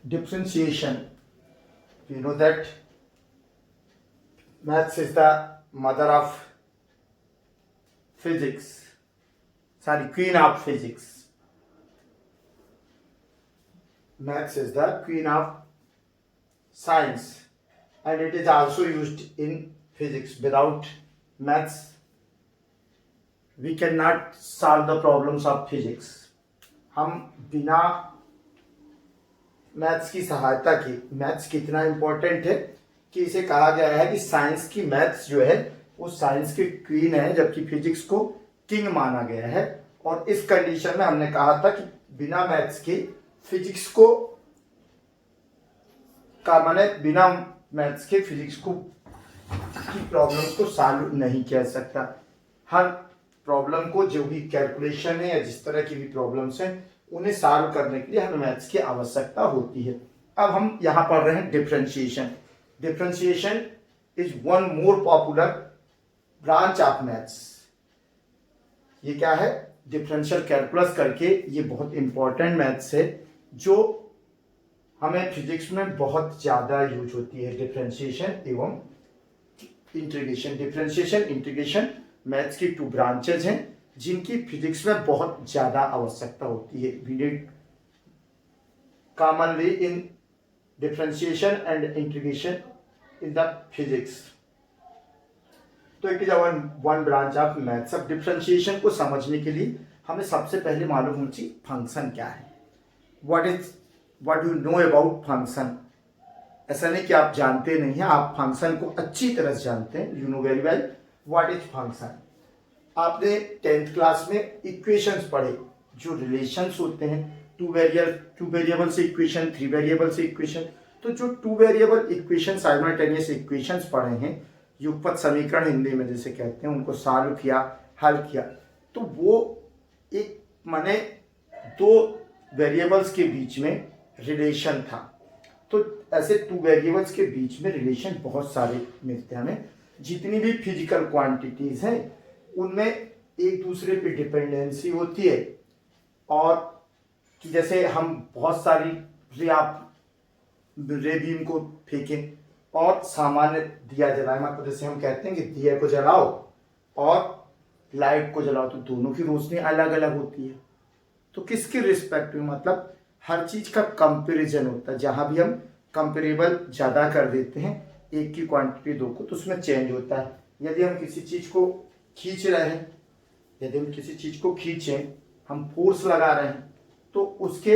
differentiation. We know that maths is the mother of physics, sorry, queen of physics. Maths is the queen of science, and it is also used in physics. Without maths, we cannot solve the problems of physics. हम बिना maths की सहायता के, maths कितना important है कि इसे कहा गया है कि साइंस की मैथ्स जो है वो साइंस की क्वीन है, जबकि फिजिक्स को किंग माना गया है। और इस कंडीशन में हमने कहा था कि बिना मैथ्स के फिजिक्स को का माने बिना मैथ्स के फिजिक्स को की प्रॉब्लम्स को सॉल्व नहीं किया सकता। हर प्रॉब्लम को, जो भी कैलकुलेशन है या जिस तरह की भी प्रॉब्लम्स हैं, उन्हें सॉल्व करने के लिए हमें मैथ्स की आवश्यकता होती है। अब हम यहाँ पढ़ रहे हैं differentiation. Differentiation is one more popular branch of maths. ये क्या है? डिफरेंशियल कैलकुलस करके ये बहुत इंपॉर्टेंट मैथ्स है जो हमें फिजिक्स में बहुत ज्यादा यूज होती है। डिफरेंशिएशन एवं इंटीग्रेशन। डिफरेंशिएशन, इंटीग्रेशन मैथ्स की टू ब्रांचेज हैं जिनकी फिजिक्स में बहुत ज्यादा आवश्यकता होती है। We need commonly in differentiation and integration in the physics. So it is one branch of maths. अब डिफरेंशिएशन को समझने के लिए हमें सबसे पहले मालूम होनी चाहिए फंक्शन क्या है। What you know about function. ऐसा नहीं कि आप जानते नहीं हैं, आप फंक्शन को अच्छी तरह से जानते हैं। You know very well what is function. आपने 10th क्लास में इक्वेशंस पढ़े, जो रिलेशंस होते हैं, टू वेरिएबल से इक्वेशन, 3 वेरिएबल से इक्वेशन। तो जो 2 वेरिएबल इक्वेशन, साइमल्टेनियस इक्वेशंस पढ़े हैं, युगपत समीकरण हिंदी में जैसे कहते हैं, उनको सॉल्व किया, हल किया, तो वो एक माने 2 वेरिएबल्स के बीच में रिलेशन था। तो ऐसे 2 वेरिएबल्स के बीच में रिलेशन बहुत सारे मिलते हैं हमें। जितनी भी फिजिकल क्वांटिटीज हैं उनमें एक दूसरे पे डिपेंडेंसी होती है। और कि जैसे हम बहुत सारी रे बीम को फेंकें और सामान्य दिया जलाए, मतलब जैसे हम कहते हैं कि दिया को जलाओ और लाइट को जलाओ, तो दोनों की रोशनी अलग अलग होती है। तो किसके रिस्पेक्ट में, मतलब हर चीज का कंपैरिजन होता है। जहां भी हम कंपेरेबल ज्यादा कर देते हैं एक की क्वांटिटी 2 को, तो उसमें चेंज होता है। यदि हम किसी चीज को खींच रहे हैं, यदि हम किसी चीज को खींचें, हम फोर्स लगा रहे हैं, तो उसके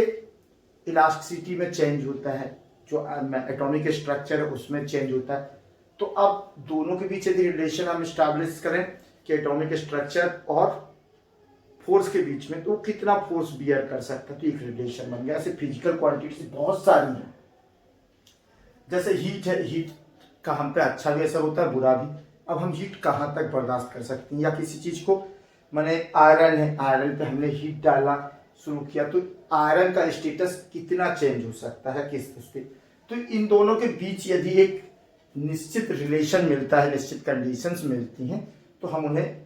इलास्टिसिटी में चेंज होता है, जो एटॉमिक स्ट्रक्चर है उसमें चेंज होता है। तो अब दोनों के बीच यदि रिलेशन हम स्टैब्लिश करें कि एटॉमिक स्ट्रक्चर और फोर्स के बीच में, तो कितना फोर्स बियर कर सकता है, तो एक रिलेशन बन गया। ऐसे फिजिकल क्वांटिटीज बहुत सारी हैं। जैसे हीट है, हीट का हम पे अच्छा भी असर होता है, बुरा भी। अब हम हीट कहाँ तक बर्दाश्त कर सकते हैं, या किसी चीज को, माने आयरन है, आयरन पे हमने हीट डालना शुरू किया, तो आयरन का स्टेटस कितना चेंज हो सकता है किस उस पे। तो इन दोनों के बीच यदि एक निश्चित रिलेशन मिलता है, निश्चित कंडीशंस मिलती हैं, तो हम उन्हें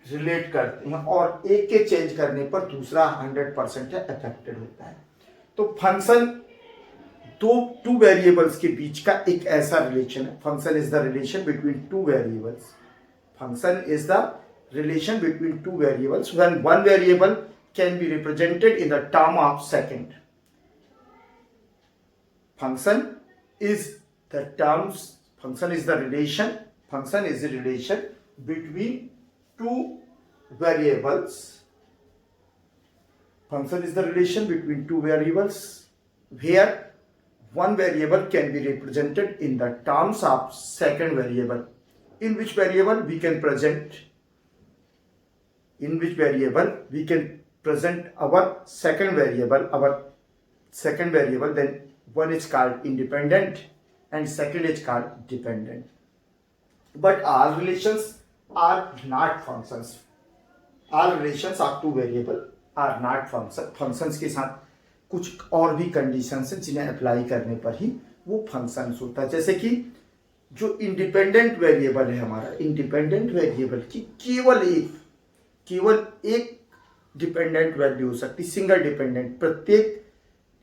रिलेट करते हैं, और एक के चेंज करने पर दूसरा 100% अफेक्टेड होता है। तो फंक्शन टू वेरिएबल्स के बीच का एक ऐसा रिलेशन है। Function is the relation between 2 variables. Function is the relation between 2 variables when one variable can be represented in the term of second. Function is the relation between 2 variables. Function is the relation between 2 variables where one variable can be represented in the terms of second variable. In which variable we can present our second variable, then one is called independent and second is called dependent. But all relations are not functions. All relations of 2 variable are not functions के साथ कुछ और भी conditions हैं जिन्हें apply करने पर ही वो फंक्शंस होता है। जैसे कि जो इंडिपेंडेंट वेरिएबल है हमारा, इंडिपेंडेंट वेरिएबल की केवल एक डिपेंडेंट वैल्यू हो सकती, सिंगल डिपेंडेंट। प्रत्येक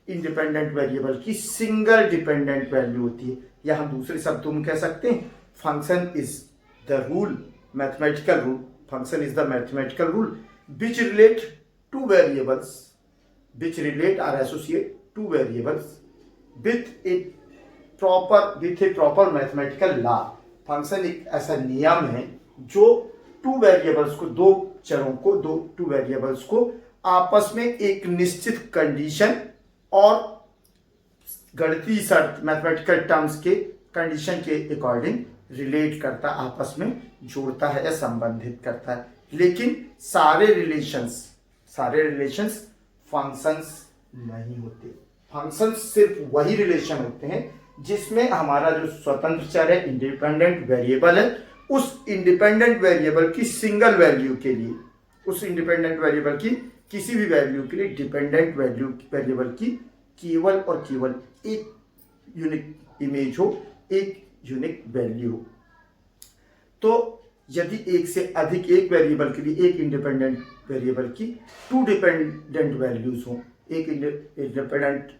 इंडिपेंडेंट वेरिएबल की सिंगल डिपेंडेंट वैल्यू होती है, या हम दूसरे शब्दों में कह सकते हैं function is the rule, mathematical rule, function is the mathematical rule which relate two variables, which relate or associate two variables with a proper mathematical law। Function एक ऐसा नियम है जो टू वेरिएबल्स को, दो चरों को, टू वेरिएबल्स को आपस में एक निश्चित कंडीशन और गणितीय शर्त, मैथमेटिकल टर्म्स के कंडीशन के अकॉर्डिंग रिलेट करता, आपस में जोड़ता है या संबंधित करता है। लेकिन सारे रिलेशंस फंक्शंस नहीं होते। फंक्शंस सिर्फ वही रिलेशन होते हैं जिसमें हमारा जो स्वतंत्र चर है, इंडिपेंडेंट वेरिएबल है, उस इंडिपेंडेंट वेरिएबल की सिंगल वैल्यू के लिए, उस इंडिपेंडेंट वेरिएबल की किसी भी वैल्यू के लिए डिपेंडेंट वेरिएबल की केवल और केवल एक यूनिक इमेज हो, एक यूनिक वैल्यू हो। तो यदि एक से अधिक, एक वेरिएबल के लिए एक इंडिपेंडेंट वेरिएबल की टू डिपेंडेंट वैल्यूज हो, एक इंडिपेंडेंट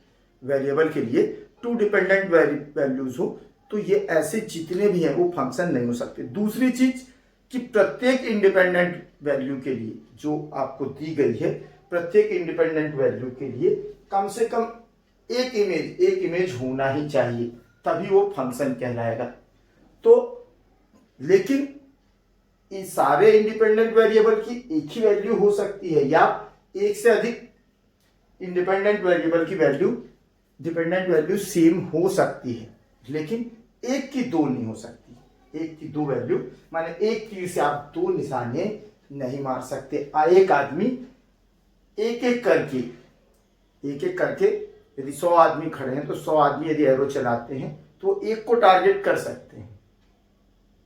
वेरिएबल के लिए टू डिपेंडेंट वैल्यूज हो, तो ये ऐसे जितने भी हैं वो फंक्शन नहीं हो सकते। दूसरी चीज कि प्रत्येक इंडिपेंडेंट वैल्यू के लिए जो आपको दी गई है, प्रत्येक इंडिपेंडेंट वैल्यू के लिए कम से कम एक इमेज होना ही चाहिए, तभी वो फंक्शन कहलाएगा। तो लेकिन इस सारे इंडिपेंडेंट वेरिएबल की एक ही वैल्यू हो सकती है, या एक से अधिक इंडिपेंडेंट वेरिएबल की वैल्यू, डिपेंडेंट वैल्यू सेम हो सकती है, लेकिन एक की दो नहीं हो सकती। एक की दो वैल्यू माने एक तीर से आप दो निशाने नहीं मार सकते। एक आदमी एक एक करके यदि 100 आदमी खड़े हैं तो 100 आदमी यदि एरो चलाते हैं तो एक को टारगेट कर सकते हैं,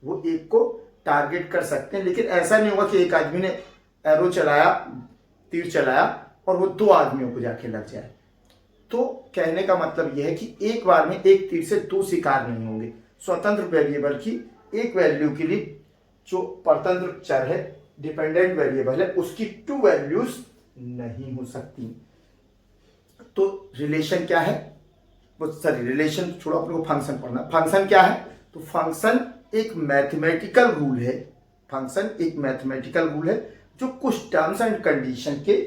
वो एक को टारगेट कर सकते हैं। लेकिन ऐसा नहीं होगा कि एक आदमी ने एरो चलाया, तीर चलाया और वो दो आदमियों को जाके लग जाए। तो कहने का मतलब यह है कि एक बार में एक तीर से दो शिकार नहीं होंगे। स्वतंत्र वेरिएबल की एक वैल्यू के लिए जो परतंत्र चर है, डिपेंडेंट वेरिएबल है, उसकी टू वैल्यूज नहीं हो सकती। तो रिलेशन क्या है, रिलेशन छोड़ो, अपने को फंक्शन पढ़ना। फंक्शन क्या है? तो फंक्शन एक मैथमेटिकल रूल है, फंक्शन एक मैथमेटिकल रूल है जो कुछ टर्म्स एंड कंडीशन के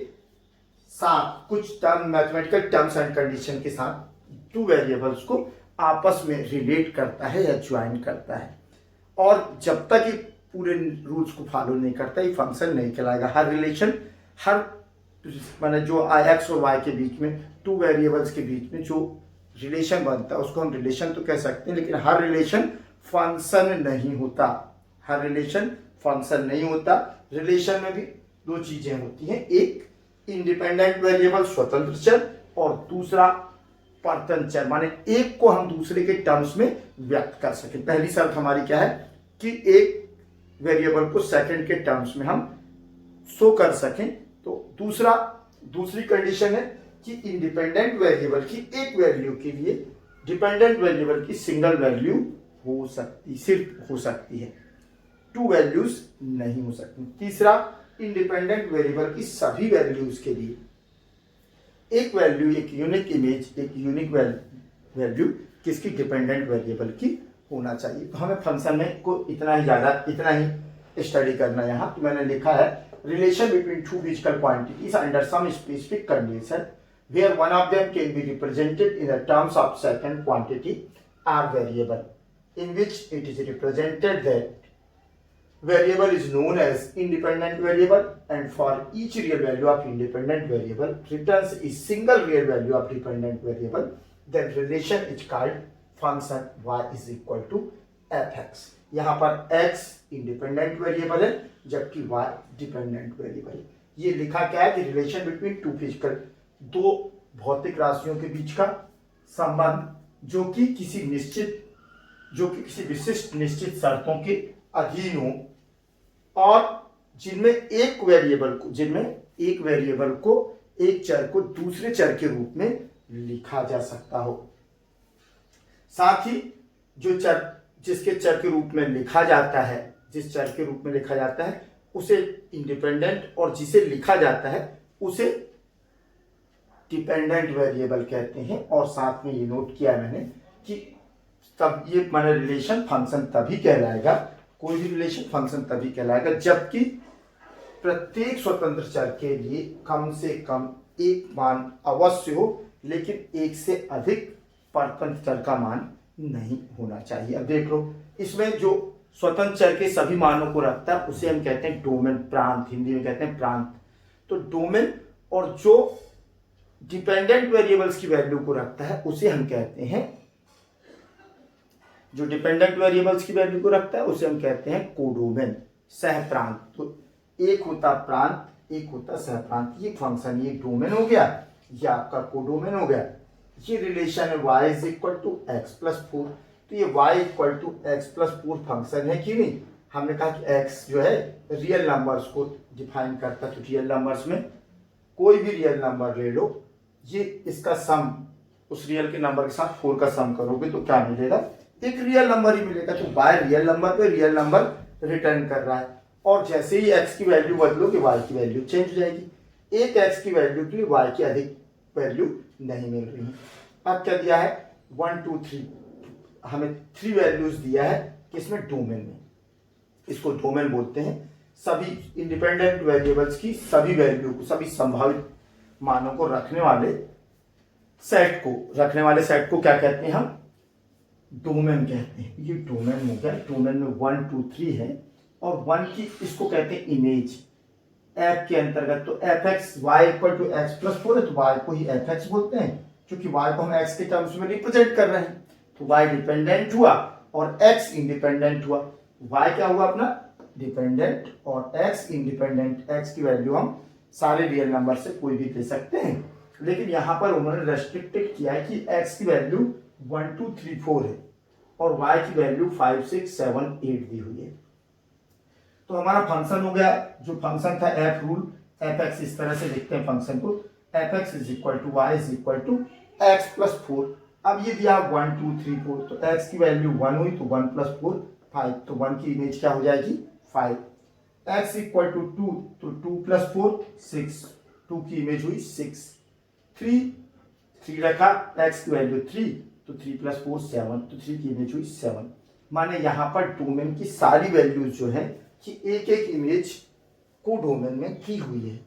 साथ, कुछ मैथमेटिकल टर्म्स एंड कंडीशन के साथ टू वेरिएबल्स को आपस में रिलेट करता है या ज्वाइन करता है। और जब तक ये पूरे रूल्स को फॉलो नहीं करता, ये फंक्शन नहीं कहलाएगा। हर रिलेशन, हर माने जो एक्स और वाई के बीच में, टू वेरिएबल्स के बीच में जो रिलेशन बनता है उसको हम रिलेशन तो कह सकते हैं, लेकिन हर रिलेशन फंक्शन नहीं होता। हर रिलेशन फंक्शन नहीं होता। रिलेशन में भी दो चीजें होती हैं, एक इंडिपेंडेंट वेरिएबल स्वतंत्र चर और दूसरा परतंत्र चर, माने एक को हम दूसरे के टर्म्स में व्यक्त कर सकें। पहली शर्त हमारी क्या है कि एक वेरिएबल को सेकंड के टर्म्स में हम शो कर सकें। तो दूसरी कंडीशन है कि इंडिपेंडेंट वेरिएबल की एक वैल्यू के लिए डिपेंडेंट वेरिएबल की सिंगल वैल्यू हो सकती, सिर्फ हो सकती है, टू वैल्यूज नहीं हो सकती। तीसरा, इंडिपेंडेंट वेरिएबल की सभी वैल्यूज के लिए एक वैल्यू, एक यूनिक इमेज, एक यूनिक वैल्यू किसकी? डिपेंडेंट वेरिएबल की होना चाहिए। तो हमें फंक्शन में को इतना ही स्टडी करना है। यहाँ तो मैंने लिखा है relation between two physical quantities under some specific condition where one of them can be represented in the terms of second quantity or variable, in which it is represented that variable is known as independent variable, and for each real value of independent variable returns a single real value of dependent variable, then relation is called function y is equal to fx। यहाँ पर x independent variable है जबकि y dependent variable है। ये लिखा क्या है कि रिलेशन बिटवीन टू फिजिकल, दो भौतिक राशियों के बीच का संबंध जो कि किसी विशिष्ट निश्चित शर्तों के अधीन हो और जिनमें एक वेरिएबल को, एक चर को दूसरे चर के रूप में लिखा जा सकता हो। साथ ही जो चर, जिसके चर के रूप में लिखा जाता है, जिस चर के रूप में लिखा जाता है उसे इंडिपेंडेंट, और जिसे लिखा जाता है उसे डिपेंडेंट वेरिएबल कहते हैं। और साथ में ये नोट किया मैंने कि तब ये माने रिलेशन फंक्शन तभी कहलाएगा, कोई भी रिलेशन फंक्शन तभी कहलाएगा जबकि प्रत्येक स्वतंत्र चर के लिए कम से कम एक मान अवश्य हो, लेकिन एक से अधिक परतंत्र चर का मान नहीं होना चाहिए। अब देख लो, इसमें जो स्वतंत्र चर के सभी मानों को रखता है उसे हम कहते हैं डोमेन, प्रांत, हिंदी में कहते हैं प्रांत। तो डोमेन और जो डिपेंडेंट वेरिएबल्स की वैल्यू को रखता है उसे हम कहते हैं, जो डिपेंडेंट वेरिएबल्स की वैल्यू को रखता है उसे हम कहते हैं कोडोमेन, सह प्रांत। तो एक होता प्रांत, एक होता सह प्रांत। ये फंक्शन, ये डोमेन हो गया, ये आपका कोडोमेन हो गया। ये रिलेशन है y is equal to x plus 4। तो ये y equal to x plus 4 function है कि नहीं। हमने कहा कि x जो है रियल नंबर्स को डिफाइन करता है। तो रियल नंबर्स में कोई भी रियल नंबर ले लो, ये इसका सम उस रियल के नंबर के साथ 4 का सम करोगे तो क्या मिलेगा, एक रियल नंबर ही मिलेगा। तो y रियल नंबर पे रियल नंबर रिटर्न कर रहा है। और जैसे ही x की वैल्यू बदलोगे y की वैल्यू चेंज हो जाएगी। एक x की वैल्यू के लिए y की अधिक वैल्यू नहीं मिल रही है। अब क्या दिया है 1 2 3, हमें 3 वैल्यूज दिया है किसमें, डोमेन में। इसको डोमेन बोलते हैं। सभी इंडिपेंडेंट वेरिएबल्स की सभी वैल्यू को, सभी संभावित मानों को रखने वाले सेट को क्या कहते हैं हम, डोमेन कहते हैं। ये डोमेन हो गया। डोमेन में 1 2 3 है और 1 की इसको कहते हैं इमेज एफ के अंतर्गत। तो f x y equal to x plus 4 है, तो वाई को ही एफ एक्स बोलते हैं क्योंकि वाई को हम एक्स के टर्म्स में रिप्रेजेंट कर रहे हैं। तो वाई डिपेंडेंट हुआ और एक्स इंडिपेंडेंट हुआ। वाई क्या हुआ अपना, डिपेंडेंट, और एक्स इंडिपेंडेंट। एक्स की वैल्यू हम सारे रियल नंबर से कोई भी दे सकते हैं, लेकिन यहां पर उन्होंने रेस्ट्रिक्टेड किया है कि एक्स की वैल्यू 1 2 3 4 है और वाई की वैल्यू 5 6 7 8 दी हुई है। तो हमारा फंक्शन हो गया, जो फंक्शन था एफ रूल, एफ एक्स इस तरह से लिखते हैं फंक्शन को, f x is equal to y is equal to x plus 4। अब ये दिया 1 2 3 4, तो एक्स की वैल्यू 1 हुई तो 1 प्लस 4 5, तो 1 की इमेज क्या हो जाएगी 5। एक्स इक्वल टू 2, तो 2 प्लस 4 6, 2 की इमेज हुई 6। 3 रखा, एक्स की वैल्यू 3, तो 3 प्लस 4 7, तो 3 की इमेज हुई 7। माने यहाँ पर डोमेन की सारी वैल्यूज जो है कि एक एक इमेज को डोमेन में की हुई है।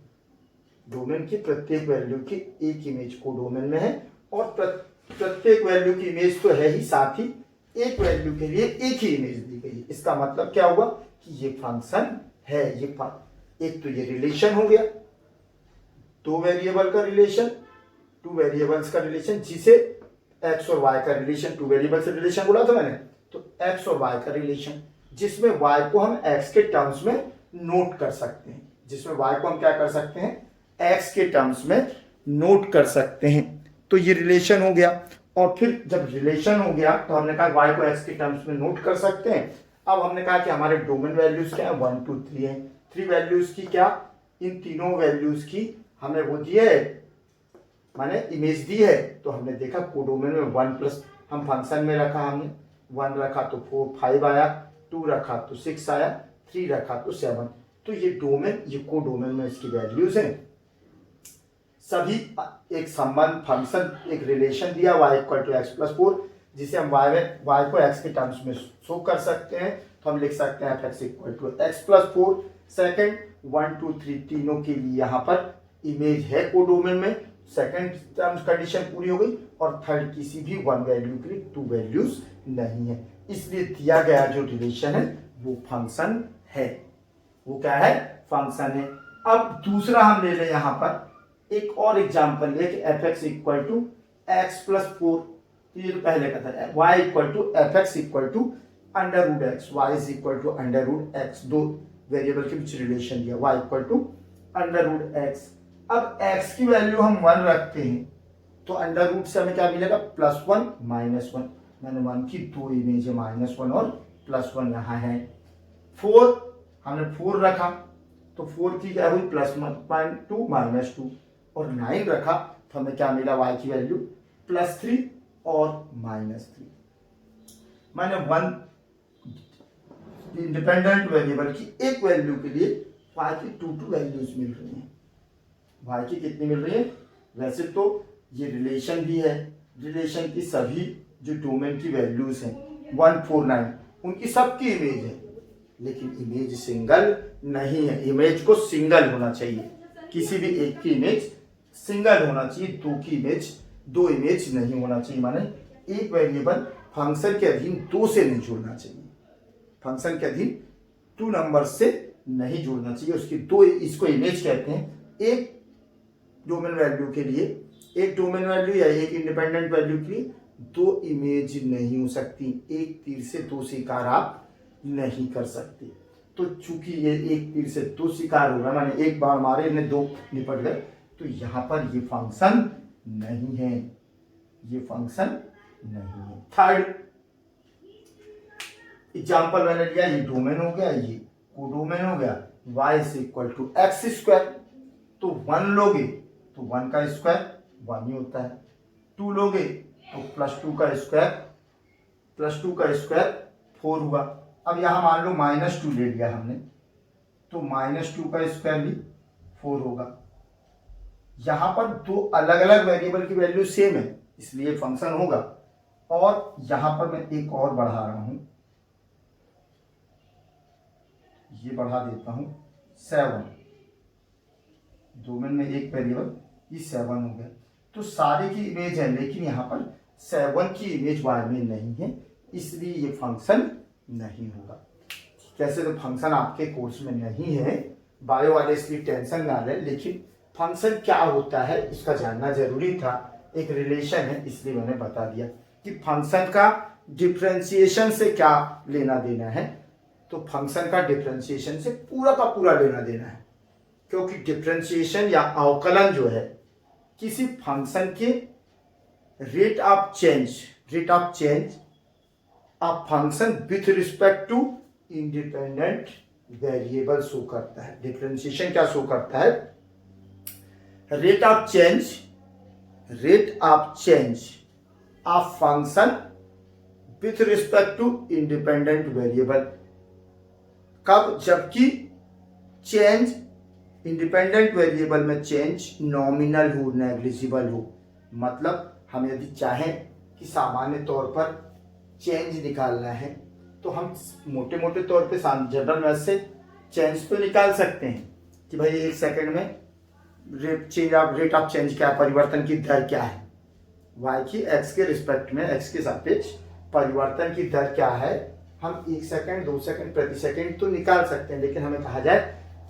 डोमेन की प्रत्येक वैल्यू की एक इमेज को डोमेन में है और प्रत्येक वैल्यू की इमेज तो है ही, साथ ही एक वैल्यू के लिए एक ही इमेज दी गई है। इसका मतलब क्या हुआ कि ये फंक्शन है। एक तो ये रिलेशन हो गया, दो वेरिएबल का रिलेशन, टू वेरिएबल्स का रिलेशन, जिसे एक्स और वाई का रिलेशन, टू वेरिएबल से रिलेशन बोला था मैंने, तो एक्स और वाई का रिलेशन, जिसमें y को हम x के टर्म्स में नोट कर सकते हैं। जिसमें y को हम क्या कर सकते हैं, x के टर्म्स में नोट कर सकते हैं। तो ये रिलेशन हो गया। और फिर जब रिलेशन हो गया तो हमने कहा y को x के टर्म्स में नोट कर सकते हैं। अब हमने कहा कि हमारे डोमेन वैल्यूज क्या है, 1 2 3 है। 3 वैल्यूज की क्या, इन तीनों वैल्यूज की हमें वो दी है, माने इमेज दी है। तो हमने देखा कोडोमेन में 1 प्लस, हम फंक्शन में रखा, हमने 1 रखा तो 4 5 आया, 2 रखा तो 6 आया, 3 रखा तो 7। तो ये डोमेन, ये कोडोमेन में इसकी वैल्यूज हैं। सभी एक संबंध, फंक्शन, एक रिलेशन दिया y equal to x plus 4, जिसे हम y को x के टर्म्स में शो कर सकते हैं। तो हम लिख सकते हैं f(x) equal to x plus 4। Second 1 2 3 तीनों के लिए यहाँ पर इमेज है कोडोमेन में। सेकेंड टर्म्स कंडीशन पूरी हो गई। और थर्ड किसी भी 1 वैल्यू के लिए 2 वैल्यूज नहीं है, इसलिए दिया गया जो रिलेशन है वो फंक्शन है। वो क्या है, फंक्शन है। अब दूसरा हम ले लें यहाँ पर एक और एग्जांपल ले कि f x equal to x plus 4। ये तो पहले का था, y equal to f x equal to under root x, y is equal to under root x. दो वेरिएबल के बीच रिलेशन दिया, y equal to under root x. अब x की वैल्यू हम 1 रखते हैं तो अंडर रूट से हमें क्या मिलेगा, +1 -1। मैंने 1 की 2 इमेज है, -1 और +1 यहाँ है। 4 हमने 4 रखा तो 4 की क्या हुई, +2 -2। और 9 रखा तो हमें क्या मिला, y की वैल्यू +3 और -3। मैंने 1 इंडिपेंडेंट वेरिएबल की एक वैल्यू के लिए y की 2 वैल्यूज मिल रही हैं। y की कितनी मिल रही है, वैसे तो ये रिलेशन भी है, रिलेशन की सभी जो डोमेन की वैल्यूज हैं 149 उनकी सबकी इमेज है, लेकिन इमेज सिंगल नहीं है। इमेज को सिंगल होना चाहिए, किसी भी एक की इमेज सिंगल होना चाहिए, दो इमेज नहीं होना चाहिए। माने एक वेरिएबल फंक्शन के अधीन दो से नहीं जुड़ना चाहिए, फंक्शन के अधीन 2 नंबर से नहीं जुड़ना चाहिए। उसकी दो, इसको इमेज कहते हैं। एक डोमेन वैल्यू के लिए, एक डोमेन वैल्यू या एक इंडिपेंडेंट वैल्यू के लिए दो इमेज नहीं हो सकती। एक तीर से दो शिकार आप नहीं कर सकते। तो चूंकि ये एक तीर से दो शिकार हो रहा, माने एक बार मारे इन्हें दो निपट गए, तो यहां पर ये फंक्शन नहीं है, ये फंक्शन नहीं है। थर्ड एग्जाम्पल मैंने लिया, ये डोमेन हो गया, ये कोडोमेन हो गया। y is equal to x square, तो 1 लोगे तो 1 का स्क्वायर 1 ही होता है, 2 लोगे तो +2 का स्क्वायर, +2 का स्क्वायर 4 हुआ। अब यहां मान लो -2 ले लिया हमने, तो -2 का स्क्वायर भी 4 होगा। यहां पर दो अलग अलग वेरिएबल की वैल्यू सेम है, इसलिए फंक्शन होगा। और यहां पर मैं एक और बढ़ा रहा हूं, ये बढ़ा देता हूं 7, डोमेन में एक वेरिएबल, ये 7 हो गया। तो सारे की इमेज है, लेकिन यहां पर 7 की इमेज y में नहीं है, इसलिए ये फंक्शन नहीं होगा। कैसे तो फंक्शन आपके कोर्स में नहीं है, बायो वाले इसलिए टेंशन ना ले, लेकिन फंक्शन क्या होता है इसका जानना जरूरी था। एक रिलेशन है, इसलिए मैंने बता दिया कि फंक्शन का डिफरेंशिएशन से क्या लेना देना है। तो फंक्शन का डिफरेंशिएशन से पूरा का पूरा लेना देना है, क्योंकि डिफरेंशिएशन या अवकलन जो है किसी फंक्शन के rate of change of function with respect to independent variable show करता है। डिफरेंशिएशन क्या शो करता है? Rate of change of function with respect to independent variable. कब? जबकि चेंज इंडिपेंडेंट वेरिएबल में चेंज नॉमिनल हो, नेग्लिजिबल हो। मतलब हम यदि चाहें कि सामान्य तौर पर चेंज निकालना है, तो हम मोटे मोटे तौर पे जनरल मैथ से चेंज तो निकाल सकते हैं कि भाई 1 सेकंड में रेट ऑफ चेंज क्या है, परिवर्तन की दर क्या है, y की x के रिस्पेक्ट में, x के सापेक्ष परिवर्तन की दर क्या है, हम 1 सेकंड 2 सेकंड प्रति सेकंड तो निकाल सकते हैं। लेकिन हमें कहा जाए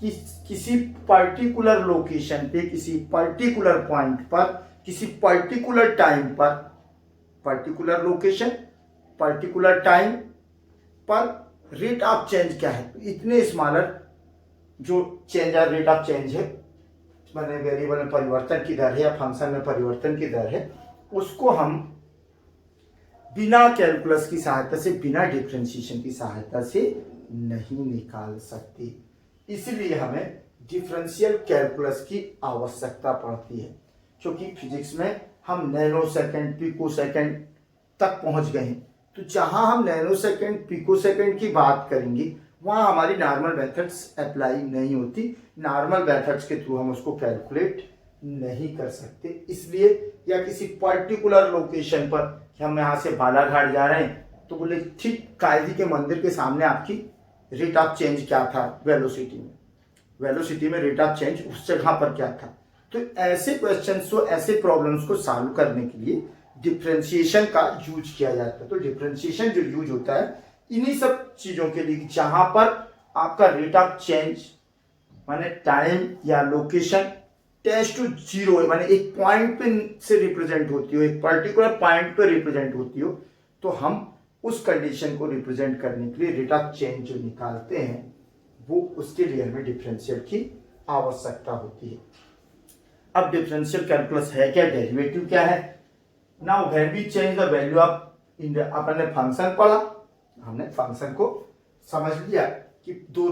कि किसी पर्टिकुलर लोकेशन पे, किसी पर्टिकुलर पॉइंट पर, किसी पर्टिकुलर टाइम पर, पर्टिकुलर लोकेशन पर्टिकुलर टाइम पर रेट ऑफ चेंज क्या है, तो इतने स्मॉलर जो चेंज है, रेट ऑफ चेंज है, मैंने वेरिएबल में परिवर्तन की दर है या फंक्शन में परिवर्तन की दर है, उसको हम बिना कैलकुलस की सहायता से, बिना डिफरेंशिएशन की सहायता से नहीं निकाल सकते। इसलिए हमें डिफरेंशियल कैलकुलस की आवश्यकता पड़ती है, क्योंकि फिजिक्स में हम नैनो सेकंड पिको सेकंड तक पहुंच गए हैं। तो जहां हम नैनो सेकंड पिको सेकंड की बात करेंगे, वहां हमारी नॉर्मल मेथड्स अप्लाई नहीं होती। नॉर्मल मेथड्स के थ्रू हम उसको कैलकुलेट नहीं कर सकते। इसलिए या किसी पर्टिकुलर लोकेशन पर, कि हम यहाँ से बालाघाट जा रहे हैं, तो बोले ठीक कायदी के मंदिर के सामने आपकी रेट ऑफ चेंज क्या था, वेलोसिटी में रेट ऑफ चेंज उस जगह पर क्या था। तो ऐसे क्वेश्चंस को, ऐसे प्रॉब्लम्स को सॉल्व करने के लिए डिफरेंशिएशन का यूज किया जाता है। तो डिफरेंशिएशन जो यूज होता है इन्हीं सब चीजों के लिए, जहां पर आपका रेट ऑफ चेंज माने टाइम या लोकेशन टेंड्स टू 0 है, माने एक पॉइंट पे से रिप्रेजेंट होती हो, एक पर्टिकुलर पॉइंट पे रिप्रेजेंट होती हो, तो हम उस कंडीशन को रिप्रेजेंट करने के लिए रेट ऑफ चेंज जो निकालते हैं, वो उसके लिए हमें डिफरेंशियल की आवश्यकता होती है। अब डिफरेंशियल कैलकुलस है क्या, डेरिवेटिव क्या है? Now when we change the value of, अपन ने फंक्शन पढ़ा, हमने फंक्शन को समझ लिया कि दो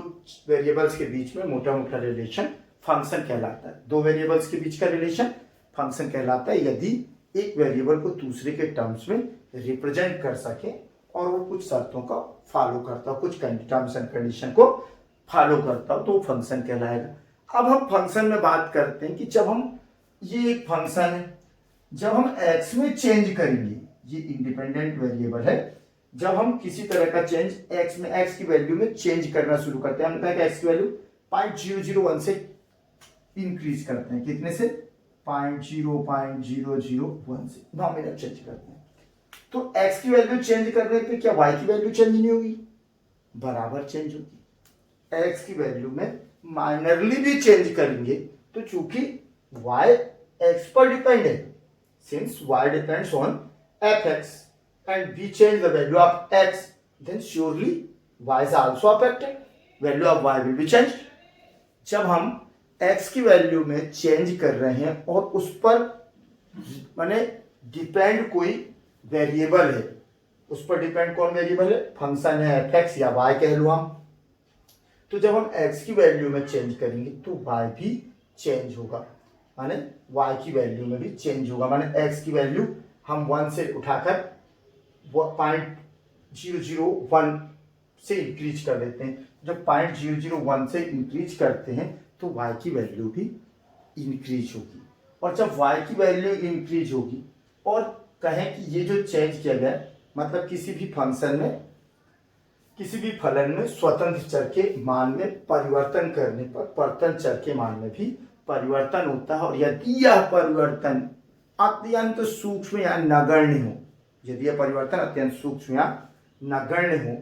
वेरिएबल्स के बीच में मोटा मोटा रिलेशन फंक्शन कहलाता है। दो वेरिएबल्स के बीच का रिलेशन फंक्शन कहलाता है, यदि एक वेरिएबल को दूसरे के टर्म्स में रिप्रेजेंट कर सके और वो कुछ शर्तों का फॉलो करता हो, कुछ टर्म्स एंड कंडीशन को फॉलो करता हो, तो फंक्शन कहलाएगा। अब हम फंक्शन में बात करते हैं कि जब हम ये एक फंक्शन है, जब हम x में चेंज करेंगे, ये इंडिपेंडेंट वेरिएबल है, जब हम किसी तरह का चेंज x में, x की वैल्यू में चेंज करना शुरू करते हैं, हमने कहा कि x की वैल्यू 0.001 से इंक्रीज करते हैं, कितने से 0.001 से नॉमिनल चेंज करते हैं, तो x की वैल्यू चेंज करने पे क्या y की वैल्यू चेंज नहीं होगी, बराबर चेंज होगी। x की वैल्यू में माइनरली भी चेंज करेंगे तो चूंकि y x पर डिपेंड है, since y depends on fx and we change the value of x, then surely y is also affected, value of y will be changed। जब हम x की वैल्यू में चेंज कर रहे हैं और उस पर माने डिपेंड कोई वेरिएबल है, उस पर डिपेंड कौन वेरिएबल है, फंक्शन है fx या y कह लो हम, तो जब हम x की वैल्यू में चेंज करेंगे तो y भी चेंज होगा, माने y की वैल्यू में भी चेंज होगा, माने x की वैल्यू हम 1 से उठाकर 0.001 से इंक्रीज कर देते हैं, जब 0.001 से इंक्रीज करते हैं तो y की वैल्यू भी इंक्रीज होगी, और जब y की वैल्यू इंक्रीज होगी और कहें कि ये जो चेंज किया गया मतलब किसी भी फंक्शन में, किसी भी फलन में स्वतंत्र चर के मान में परिवर्तन करने पर परतन चर के मान में भी परिवर्तन होता है, और यदि यह परिवर्तन अत्यंत सूक्ष्म या नगण्य हो, यदि यह परिवर्तन अत्यंत सूक्ष्म या नगण्य हो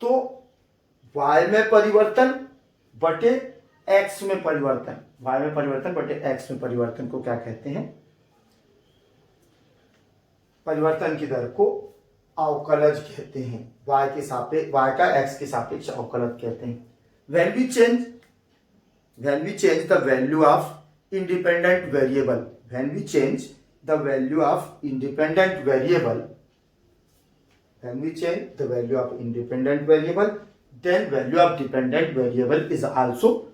तो y में परिवर्तन बटे x में परिवर्तन, y में परिवर्तन बटे x में परिवर्तन को क्या कहते हैं, परिवर्तन की दर को अवकलज कहते हैं, y के सापेक्ष, y का x के सापेक्ष अवकलज कहते हैं। when we change the value of independent variable, when we change the value of independent variable, when we change the value of independent variable, then value of dependent variable is also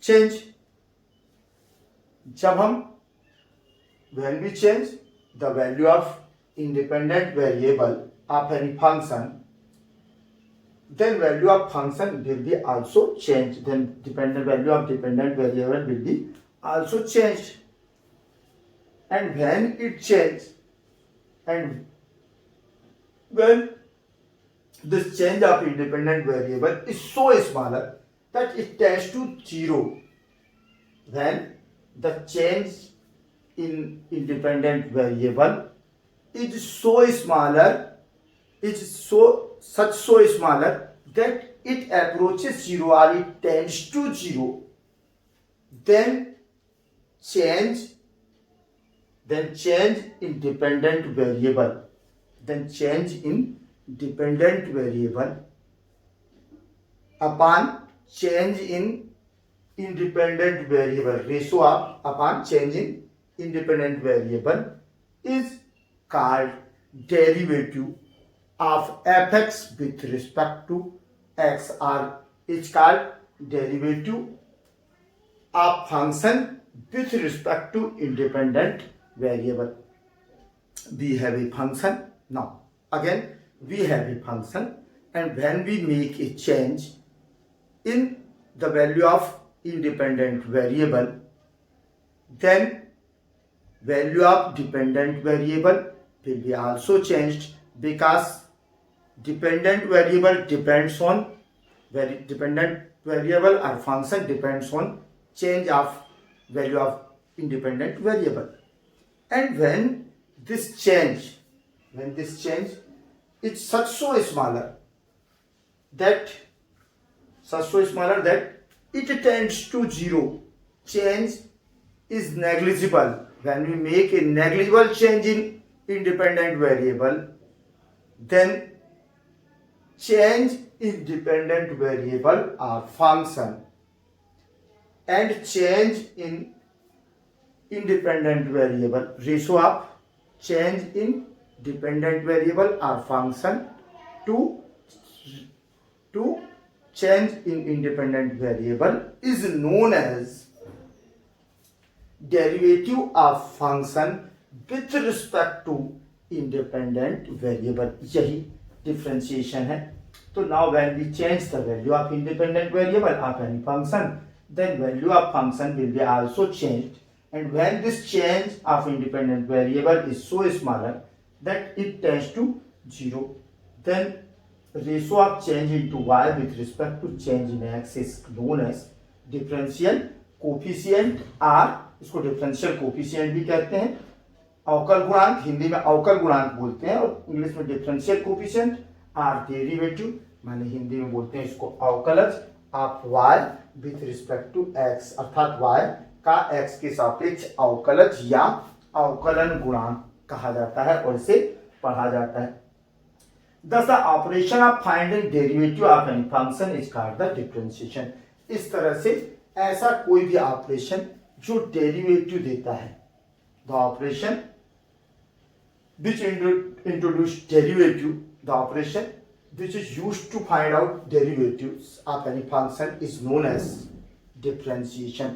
change। जब हम when we change the value of independent variable of any function, then value of function will be also changed, then dependent value of dependent variable will be also changed, and when it changes, and when this change of independent variable is so smaller that it tends to 0, when the change in independent variable is so smaller, so smaller that it approaches 0 or it tends to 0, then change in dependent variable, upon change in independent variable, ratio of upon change in independent variable is called derivative of fx with respect to x, or is called derivative of function with respect to independent variable. We have a function, now again we have a function, and when we make a change in the value of independent variable, then value of dependent variable will be also changed, because dependent variable depends on dependent variable or function depends on change of value of independent variable, and when this change is such so smaller that it tends to 0, change is negligible, when we make a negligible change in independent variable, then change in dependent variable or function and change in independent variable, ratio of change in dependent variable or function to change in independent variable is known as derivative of function with respect to independent variable, यही differentiation है। तो now when we change the value of independent variable of any function, then value of function will be also changed, and when this change of independent variable is so smaller that it tends to 0, then ratio of change into y with respect to change in x is known as differential coefficient r. इसको differential coefficient भी कहते हैं, अवकल गुणांक, हिंदी में अवकल गुणांक बोलते हैं और इंग्लिश में differential coefficient, r डेरिवेटिव माने हिंदी में बोलते हैं इसको अवकलज of y with respect to x, अर्थात y का x के सापेक्ष अवकलज या अवकलन गुणांक कहा जाता है और इसे पढ़ा जाता है। Thus the operation of finding derivative of any function is called the differentiation. इस तरह से ऐसा कोई भी ऑपरेशन जो डेरिवेटिव देता है, the operation which introduce derivative, the operation which is used to find out derivatives of any function is known as differentiation.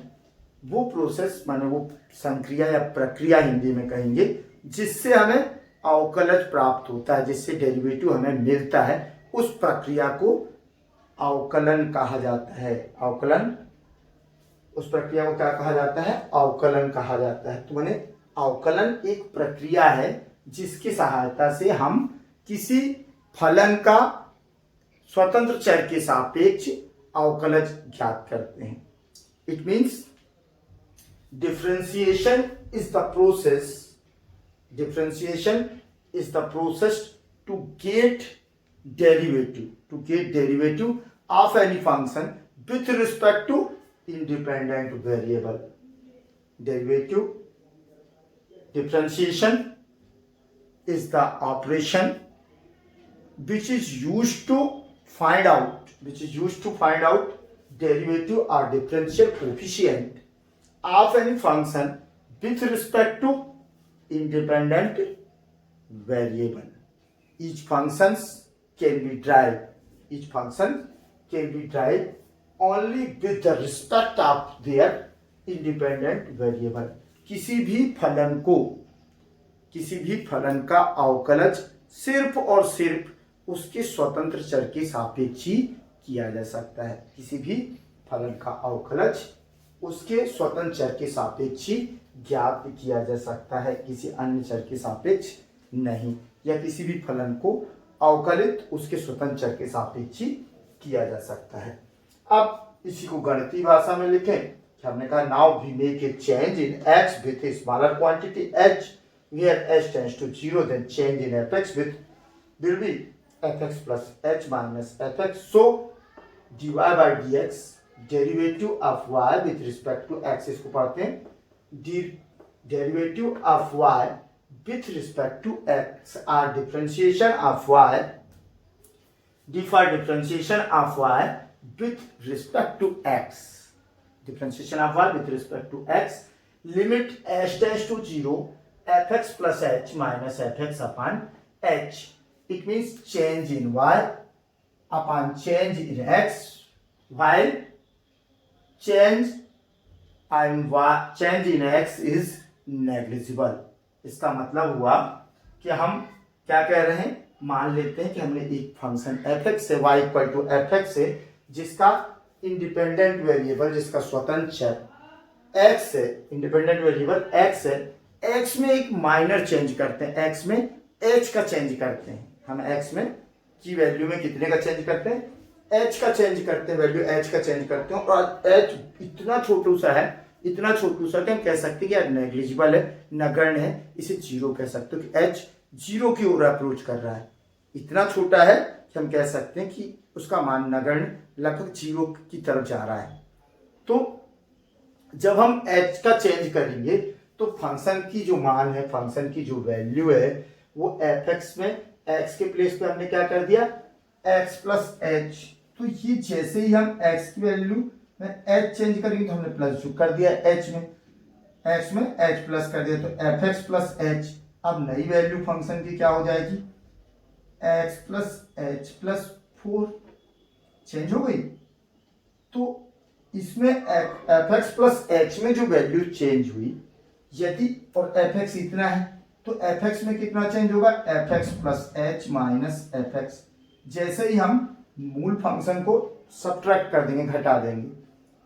वो प्रोसेस माने वो संक्रिया या प्रक्रिया हिंदी में कहेंगे जिससे हमें अवकलज प्राप्त होता है, जिससे डेरिवेटिव हमें मिलता है, उस प्रक्रिया को अवकलन कहा जाता है। अवकलन, उस प्रक्रिया को क्या कहा जाता है? अवकलन कहा जाता है। तो माने अवकलन एक प्रक्रिया है जिसकी सहायता से हम किसी फलन का स्वतंत्र चर के सापेक्ष अवकलज ज्ञात करते हैं। It means differentiation is the process to get derivative of any function with respect to independent variable. Differentiation is the operation which is used to find out derivative or differential coefficient of any function with respect to independent variable. Each function can be derived only with the respect of their independent variable. किसी भी फलन का अवकलज सिर्फ और सिर्फ उसके स्वतंत्र चर के सापेक्ष ही किया जा सकता है। किसी भी फलन का अवकलज उसके स्वतंत्र चर के सापेक्ष ही ज्ञात किया जा सकता है, किसी अन्य चर के सापेक्ष नहीं, या किसी भी फलन को अवकलित उसके स्वतंत्र चर के सापेक्ष ही किया जा सकता है। अब इसी को गणितीय भाषा में लिखें कि हमने कहा now we make a change in x with a smaller quantity h where h tends to 0, then change in fx will be fx plus h minus fx. So dy by dx derivative of y with respect to x, इसको पढ़ते हैं derivative of y with respect to x और differentiation of y, differentiation of y with respect to x, differentiation of y with respect to x, limit h tends to 0 fx plus h minus fx upon h. It means change in y upon change in x, while change in x is negligible. इसका मतलब हुआ कि हम क्या कह रहे हैं, मान लेते हैं कि हमने एक फंक्शन fx से y इक्वल टू fx से जिसका इंडिपेंडेंट वेरिएबल, जिसका स्वतंत्र चर x है, इंडिपेंडेंट वेरिएबल x है, x में एक माइनर चेंज करते हैं, x में h का चेंज करते हैं। हम x में की वैल्यू में कितने का चेंज करते हैं? h का चेंज करते हैं, वैल्यू h का चेंज करते हैं, और h इतना छोटू सा है, इतना छोटू सा कि हम कह सकते हैं कि यार नेग्लिजिबल है, नगण्य है, इसे जीरो कह सकते हो कि h जीरो की ओर अप्रोच कर रहा है। इतना छोटा है कि हम कह सकते हैं कि उसका मान नगण्य लगभग जीरो की तरफ जा रहा है। तो जब हम h का चेंज करेंगे तो फंक्शन की जो मान है, फंक्शन की जो वैल्यू है, वो fx में x के प्लेस पे हमने क्या कर दिया, x प्लस h। तो ये जैसे ही हम x की वैल्यू में h चेंज करेंगे तो हमने प्लस जो कर दिया h में, x में h प्लस कर दिया, तो fx प्लस h। अब नई वैल्यू फंक्शन की क्या हो जाएगी, x plus h plus 4 change हो गई। तो इसमें fx प्लस h में जो वैल्यू चेंज हुई, यदि और fx इतना है तो fx में कितना चेंज होगा, fx plus h minus fx। जैसे ही हम मूल फंक्शन को सब्ट्रैक्ट कर देंगे, घटा देंगे,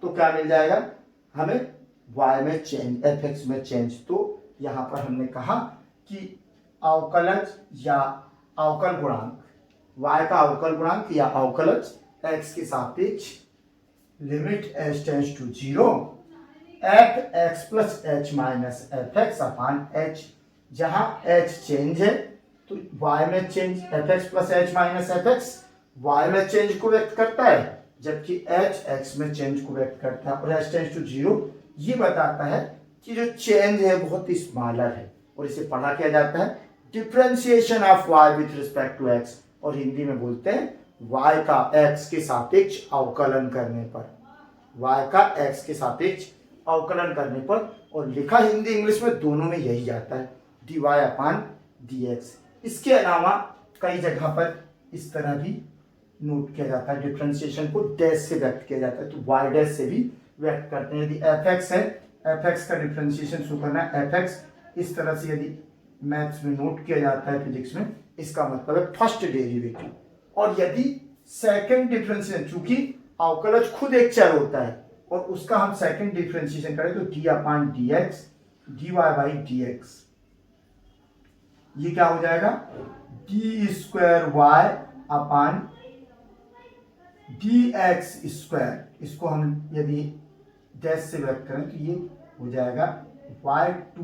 तो क्या मिल जाएगा हमें, y में चेंज, fx में चेंज। तो यहाँ पर हमने कहा कि अवकलज या अवकल गुणांक, y का अवकल गुणांक या अवकलज x के सापेक्ष limit h tends to 0 fx plus h minus fx upon h। जहां h चेंज है तो y में change, fx plus h minus fx y में चेंज को व्यक्त करता है, जबकि h x में चेंज को व्यक्त करता है। और h टेंड्स टू 0 ये बताता है कि जो चेंज है बहुत ही स्मॉलर है, और इसे पढ़ा किया जाता है differentiation of y with respect to x, और हिंदी में बोलते हैं y का x के सापेक्ष अवकलन करने पर, y का x के सापेक्ष अवकलन करने पर। और लिखा हिंदी इंग्लिश में दोनों में यही जाता है dy अपान dx। इसके अलावा कई जगह पर इस तरह भी नोट किया जाता है, डिफरेंशिएशन को डैश से व्यक्त किया जाता है, तो y डैश से भी व्यक्त करते हैं। यदि fx है, fx का डिफरेंशिएशन शो करना है, fx इस तरह से यदि मैथ्स में नोट किया जाता है, फिजिक्स में, इसका मतलब है फर्स्ट डेरिवेटिव। और यदि सेकंड डिफरेंशिएशन, चूंकि अवकलज खुद एक चर होता है और उसका हम सेकंड डिफरेंशिएशन करें तो d upon d x d y by D x, ये क्या हो जाएगा d square y upon d x square. इसको हम यदि डैश से व्यक्त करें तो ये हो जाएगा वाई टू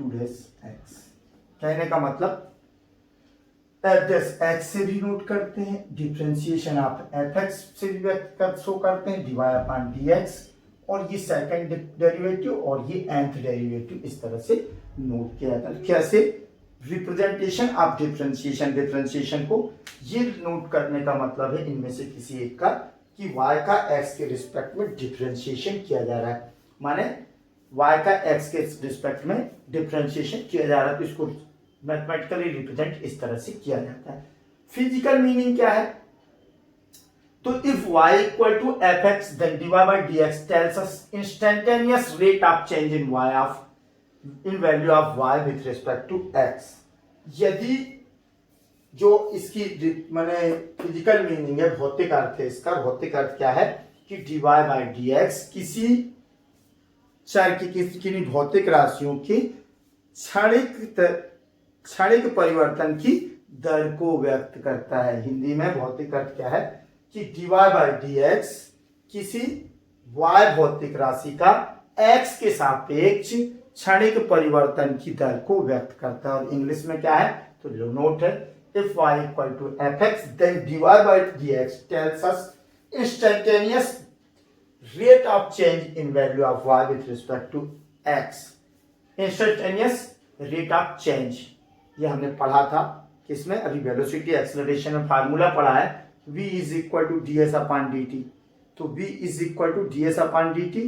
डैश एक्स। कहने का मतलब एफ डैश एक्स से भी नोट करते हैं, डिफरेंशिएशन ऑफ एफ एक्स से भी व्यक्त कर शो करते हैं, D y upon d x, और ये सेकंड डेरिवेटिव और ये nth डेरिवेटिव इस तरह से नोट किया जाता है। कैसे रिप्रेजेंटेशन ऑफ डिफरेंशिएशन को ये नोट करने का मतलब है इनमें से किसी एक का कि y का x के रिस्पेक्ट में डिफरेंशिएशन किया जा रहा है, माने y का x के रिस्पेक्ट में डिफरेंशिएशन किया जा रहा है, तो इसको मैथमेटिकली रिप्रेजेंट इस तरह से किया जाता है। फिजिकल मीनिंग क्या है, तो if y equal to fx then dy by dx tells us instantaneous rate of change in value of y with respect to x। यदि जो इसकी माने फिजिकल मीनिंग है, भौतिक अर्थ है इसका, भौतिक अर्थ क्या है कि dy by dx किसी चर की, किसी भौतिक राशियों की क्षणिक परिवर्तन की दर को व्यक्त करता है। हिंदी में भौतिक अर्थ क्या है कि dy by dx किसी y भौतिक राशि का x के सापेक्ष क्षणिक परिवर्तन की दर को व्यक्त करता है। और इंग्लिश में क्या है, तो जो नोट है if y equal to fx then dy by dx tells us instantaneous rate of change in value of y with respect to x। instantaneous rate of change ये हमने पढ़ा था किसमें, अभी वेलोसिटी एक्सेलरेशन में फार्मूला पढ़ा है v is equal to D S upon D T. तो v is equal to D S upon D T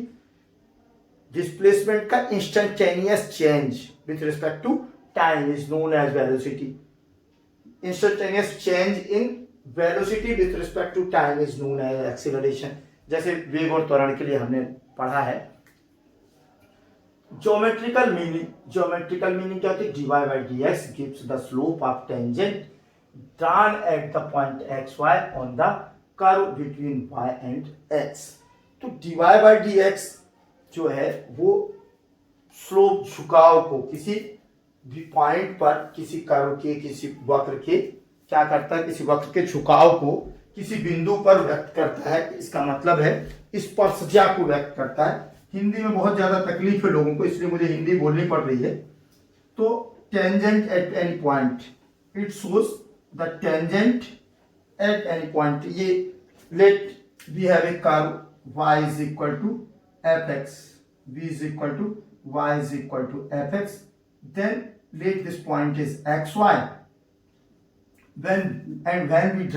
displacement का instantaneous change with respect to time is known as velocity. Instantaneous change in velocity with respect to time is known as acceleration. जैसे वेग और त्वरण के लिए हमने पढ़ा है। ज्योमेट्रिकल मीनिंग क्या होती है, dy by dx gives the slope of tangent drawn at the point xy on the curve between y and x। तो dy by dx जो है वो स्लोप, झुकाव को किसी भी पॉइंट पर, किसी कर्व के, किसी वक्र के क्या करता है, किसी वक्र के झुकाव को किसी बिंदु पर व्यक्त करता है। इसका मतलब है स्पर्शज्या को व्यक्त करता है। हिंदी में बहुत ज्यादा तकलीफ है लोगों को, इसलिए मुझे हिंदी बोलनी पड़ रही है। तो tangent at any point, it shows the tangent at any point. ये let we have a curve y is equal to fx, v is equal to y is equal to fx, then let this point is xy, when we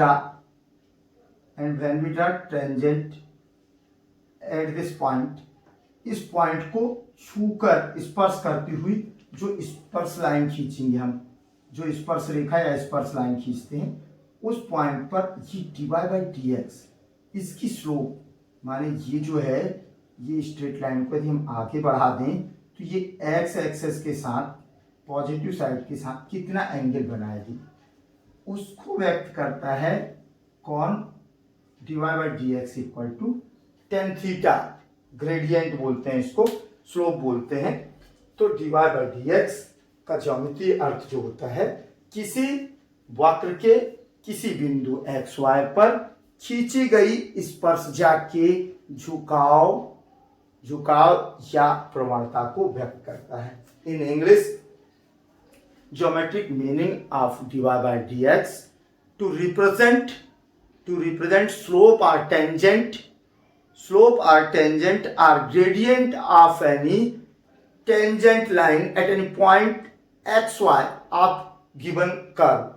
draw tangent at this point, इस point को छूकर स्पर्श करती हुई जो स्पर्श line खींचेंगे हम, जो स्पर्श रेखा या स्पर्श लाइन खींचते हैं, उस पॉइंट पर ये dy by dx इसकी स्लोप, माने ये जो है ये स्ट्रेट लाइन को यदि हम आगे बढ़ा दें तो ये x एक्सेस के साथ, पॉजिटिव साइड के साथ कितना एंगल बनाएगी उसको व्यक्त करता है। कौन, dy by dx equal to tan theta. Gradient बोलते हैं इसको, स्लोप बोलते हैं। तो dy बाई dx का ज्यामितीय अर्थ जो होता है किसी वक्र के किसी बिंदु xy पर खींची गई स्पर्शजा के झुकाव या प्रवणता को व्यक्त करता है। In English, geometric meaning of dy by dx to represent slope or tangent or gradient of any tangent line at any point xy of given curve.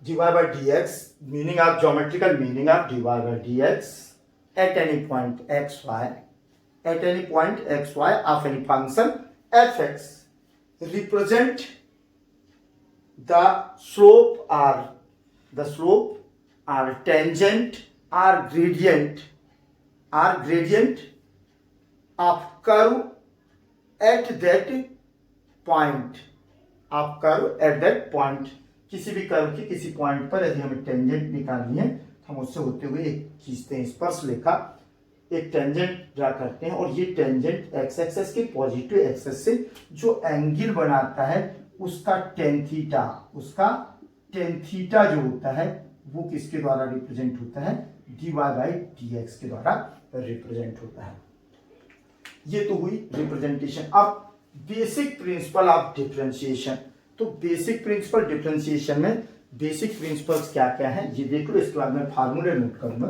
dy by dx, meaning of geometrical meaning of dy by dx at any point xy of any function fx represent the slope or tangent or gradient of curve at that point. किसी भी curve के किसी point पर यदि हमें tangent निकालनी है तो हम उससे होते हुए एक खींचते हैं स्पर्श रेखा, एक टेंजेंट ड्रा करते हैं, और ये टेंजेंट एक्स एक्सेस के पॉजिटिव एक्सेस से जो एंगल बनाता है उसका टेन थीटा जो होता है वो किसके द्वारा रिप्रेजेंट होता है, dy बाई dx के द्वारा रिप्रेजेंट होता है। ये तो हुई रिप्रेजेंटेशन। अब बेसिक प्रिंसिपल ऑफ डिफरेंशिएशन। तो बेसिक प्रिंसिपल डिफरेंशिएशन में बेसिक प्रिंसिपल्स क्या क्या है ये देख लो, इसके बाद मैं फार्मूले नोट करूंगा।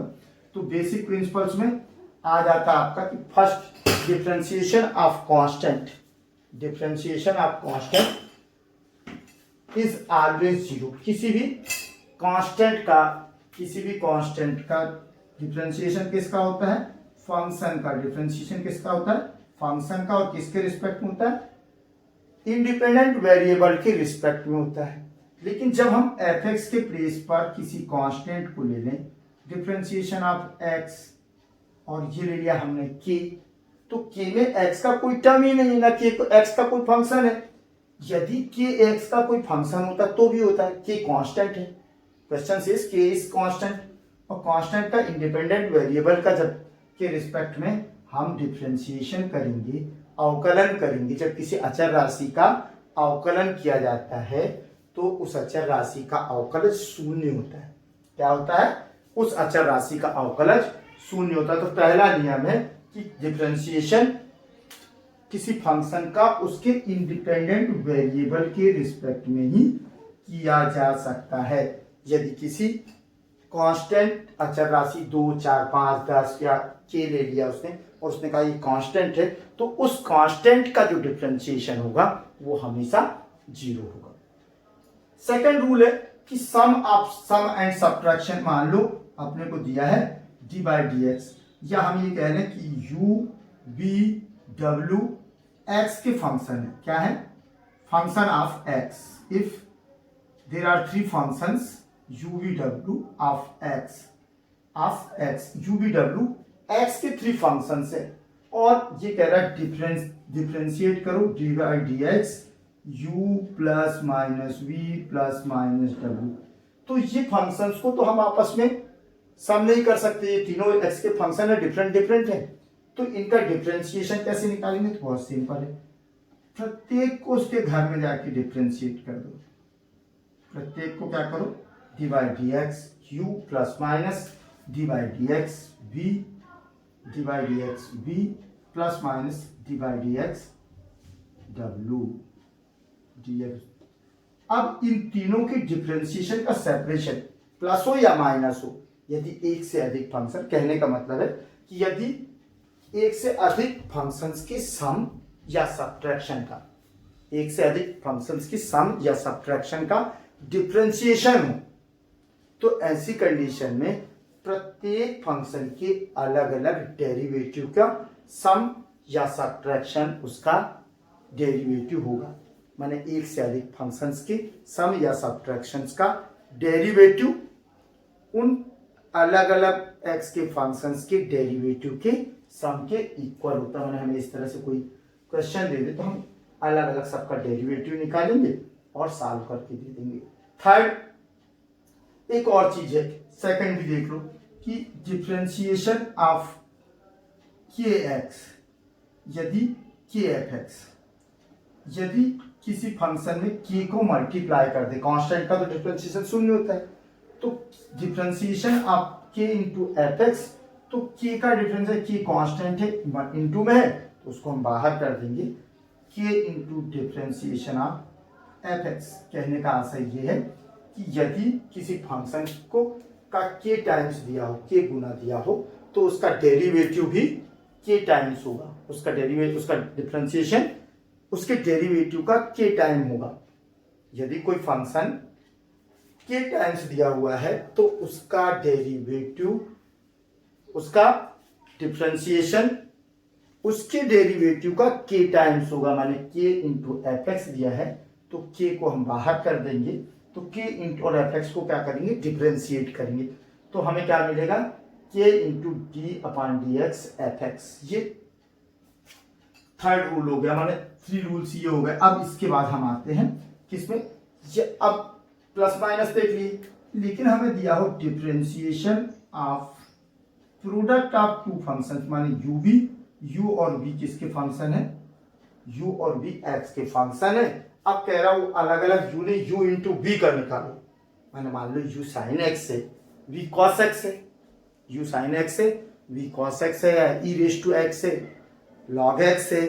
तो बेसिक प्रिंसिपल्स में आ जाता है आपका कि first differentiation of constant is always zero. किसी भी कांस्टेंट का डिफरेंशिएशन किसका होता है, फंक्शन का। डिफरेंशिएशन किसका होता है, फंक्शन का, और किसके रिस्पेक्ट में होता है, इंडिपेंडेंट वेरिएबल के रिस्पेक्ट में होता है। लेकिन जब हम fx के प्लेस पर किसी कांस्टेंट को ले लें, डिफरेंशिएशन ऑफ x, और ये ले लिया हमने k, तो k में x का कोई टर्म ही नहीं है ना, k x का कोई फंक्शन है। यदि k x का कोई फंक्शन होता तो भी होता है, k कांस्टेंट है। Question is k is constant, और कांस्टेंट का इंडिपेंडेंट वेरिएबल का जब के रिस्पेक्ट में हम डिफरेंशिएशन करेंगे, अवकलन करेंगे, जब किसी अचर राशि का अवकलन किया जाता है तो उस अचर राशि का अवकलज शून्य होता है। क्या होता है, उस अचर राशि का अवकलज शून्य होता है। तो पहला नियम है कि डिफरेंशिएशन किसी फंक्शन का उसके इंडिपेंडेंट वेरिएबल के रिस्पेक्ट में ही किया जा सकता है। यदि किसी कांस्टेंट अचर राशि 2, 4, 5, 10 या के ले लिया उसने, और उसने कहा ये कांस्टेंट है, तो उस कांस्टेंट का जो डिफरेंशिएशन होगा वो हमेशा जीरो होगा। सेकंड रूल है कि सम एंड सब्ट्रैक्शन, मान लो अपने को दिया है डी बाई डी एक्स, या हम ये कह रहे हैं कि यू बी डब्ल्यू एक्स के फंक्शन है। क्या है, function of X. If there are three functions U V W of X U V W X के थ्री फंक्शन है, और ये कह रहा है डिफरेंशिएट करो D by D X u plus minus V plus minus W. तो ये फंक्शंस को तो हम आपस में सम नहीं कर सकते, ये तीनों x के फंक्शन है, डिफरेंट है। तो इनका डिफरेंशिएशन कैसे निकालेंगे, तो बहुत सिंपल है, प्रत्येक को उसके घर में जाके डिफरेंशिएट कर दो। प्रत्येक को क्या करो, D by D x u plus minus d by D x v plus minus d by D x डब्ल्यू dx। अब इन तीनों की डिफरेंशिएशन का सेपरेशन प्लस हो या माइनस हो, यदि एक से अधिक फंक्शन, कहने का मतलब है कि यदि एक से अधिक फंक्शंस के सम या सब्ट्रैक्शन का, एक से अधिक फंक्शंस की सम या सब्ट्रैक्शन का डिफरेंशिएशन हो, तो ऐसी कंडीशन में प्रत्येक फंक्शन के अलग अलग डेरिवेटिव का सम या सब्ट्रैक्शन उसका डेरिवेटिव होगा। माने एक से अधिक फंक्शंस के सम या सब्ट्रैक्शंस का डेरिवेटिव उन अलग अलग एक्स के फंक्शंस के डेरिवेटिव के सम के इक्वल होता है। मैंने हमें इस तरह से कोई क्वेश्चन दे दे तो हम अलग अलग सबका डेरिवेटिव निकालेंगे और सॉल्व करके दे देंगे। थर्ड एक और चीज है, सेकंड भी देख लो कि डिफरेंशिएशन ऑफ के एक्स, यदि के एफ एक्स, यदि किसी फंक्शन में के को मल्टीप्लाई कर दे, कांस्टेंट का तो डिफरेंशिएशन शून्य होता है, तो डिफरेंशिएशन ऑफ के इंटू एफ एक्स, तो के का डिफरेंस है, के कांस्टेंट है, इंटू में है, तो उसको हम बाहर कर देंगे, के into differentiation of F x. कहने का आशय ये है कि यदि किसी फंक्शन को का के टाइम्स दिया हो, के गुना दिया हो, तो उसका डेरिवेटिव भी के टाइम्स होगा, उसका डेरिवेटिव, उसका डिफरेंशिएशन उसके डेरिवेटिव का के टाइम होगा। यदि कोई फंक्शन के टाइम्स दिया हुआ है तो उसका डेरिवेटिव, उसका डिफरेंशिएशन उसके डेरिवेटिव का के टाइम्स होगा। माने के इंटू एफ एक्स दिया है तो के को हम बाहर कर देंगे, तो के इंटू और एफ एक्स को क्या करेंगे, डिफरेंशिएट करेंगे, तो हमें क्या मिलेगा, के into D upon d x F x. ये थर्ड रूल हो गया, माने 3 रूल्स ये हो गए। अब इसके बाद हम आते हैं किसमें, ये अब प्लस माइनस देख लिए, लेकिन हमें दिया हो differentiation of product of two function, माने यू बी, यू और बी किसके फंक्शन है, यू और बी एक्स के फंक्शन है। अब कह रहा हूं अलग अलग यू ने यू इंटू बी का निकालो, मैंने मान लो यू साइन एक्स है, वी कॉस एक्स है, यू साइन एक्स है, वी कॉस एक्स है, या ई रेस टू एक्स है, लॉग एक्स है,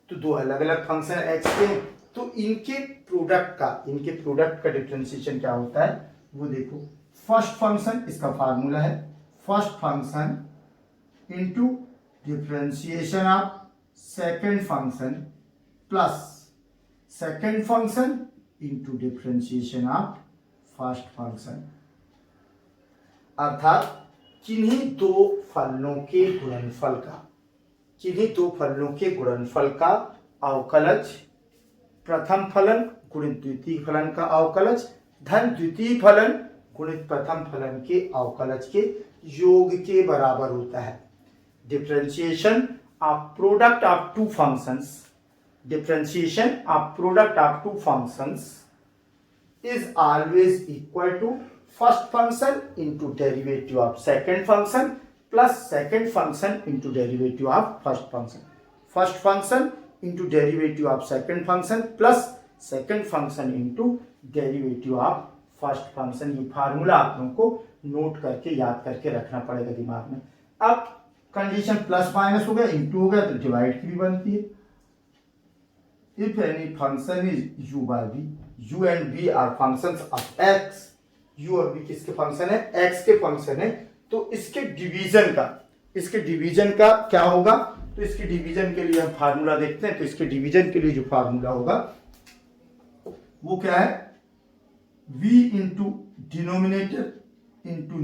तो दो अलग अलग फंक्शन एक्स के, तो इनके प्रोडक्ट का डिफरेंशिएशन क्या होता है वो देखो। फर्स्ट फंक्शन, इसका फार्मूला है first function into differentiation of second function plus second function into differentiation of first function. अर्थात किन्हीं दो फलनों के गुणनफल का, किन्हीं दो फलनों के गुणनफल का अवकलज प्रथम फलन गुणित द्वितीय फलन का अवकलज धन द्वितीय फलन गुणित प्रथम फलन के अवकलज के योग के बराबर होता है। Differentiation of product of two functions, differentiation of product of two functions is always equal to first function into derivative of second function plus second function into derivative of first function, first function into derivative of second function plus second function into derivative of first function। ये formula आप लोगों को note करके याद करके रखना पड़ेगा दिमाग में। अब कंडीशन प्लस माइनस हो गया, इंटू हो गया, तो डिवाइड की भी बनती है। If any function is u by v, u and v are functions of x, u और v किसके फंक्शन है, x के फंक्शन है, तो इसके डिवीजन का क्या होगा, तो इसके डिवीजन के लिए हम फार्मूला देखते हैं। तो इसके डिवीजन के लिए जो फार्मूला होगा वो क्या है, v into denominator into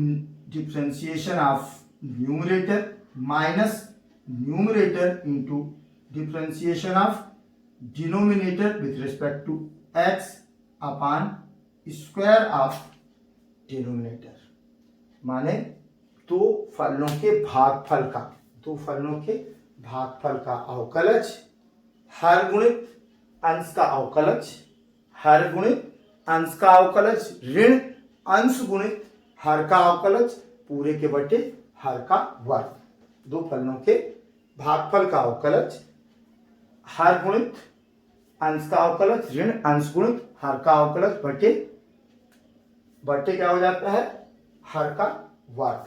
differentiation of numerator minus numerator into differentiation of denominator with respect to x upon square of denominator. माने दो फलनों के भागफल का अवकलज हर गुणित अंश का अवकलज, हर गुणित अंश का अवकलज ऋण अंश गुणित हर का अवकलज पूरे के बटे हर का वर्ग। दो फलनों के भागफल का अवकलज हर गुणित अंश का अवकलज ऋण अंश गुणित हर का अवकलज बटे क्या हो जाता है, हर का वर्ग।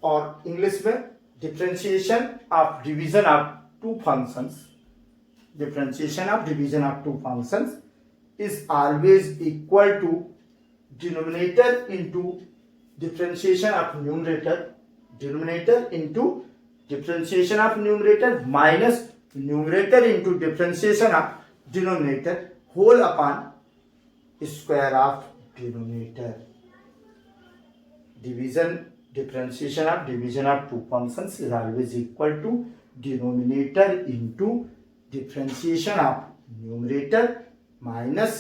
और इंग्लिश में differentiation of division of two functions, differentiation of division of two functions is always equal to denominator into differentiation of numerator, denominator into differentiation of numerator minus numerator into differentiation of denominator whole upon square of denominator. Division differentiation of division of two functions is always equal to denominator into differentiation of numerator minus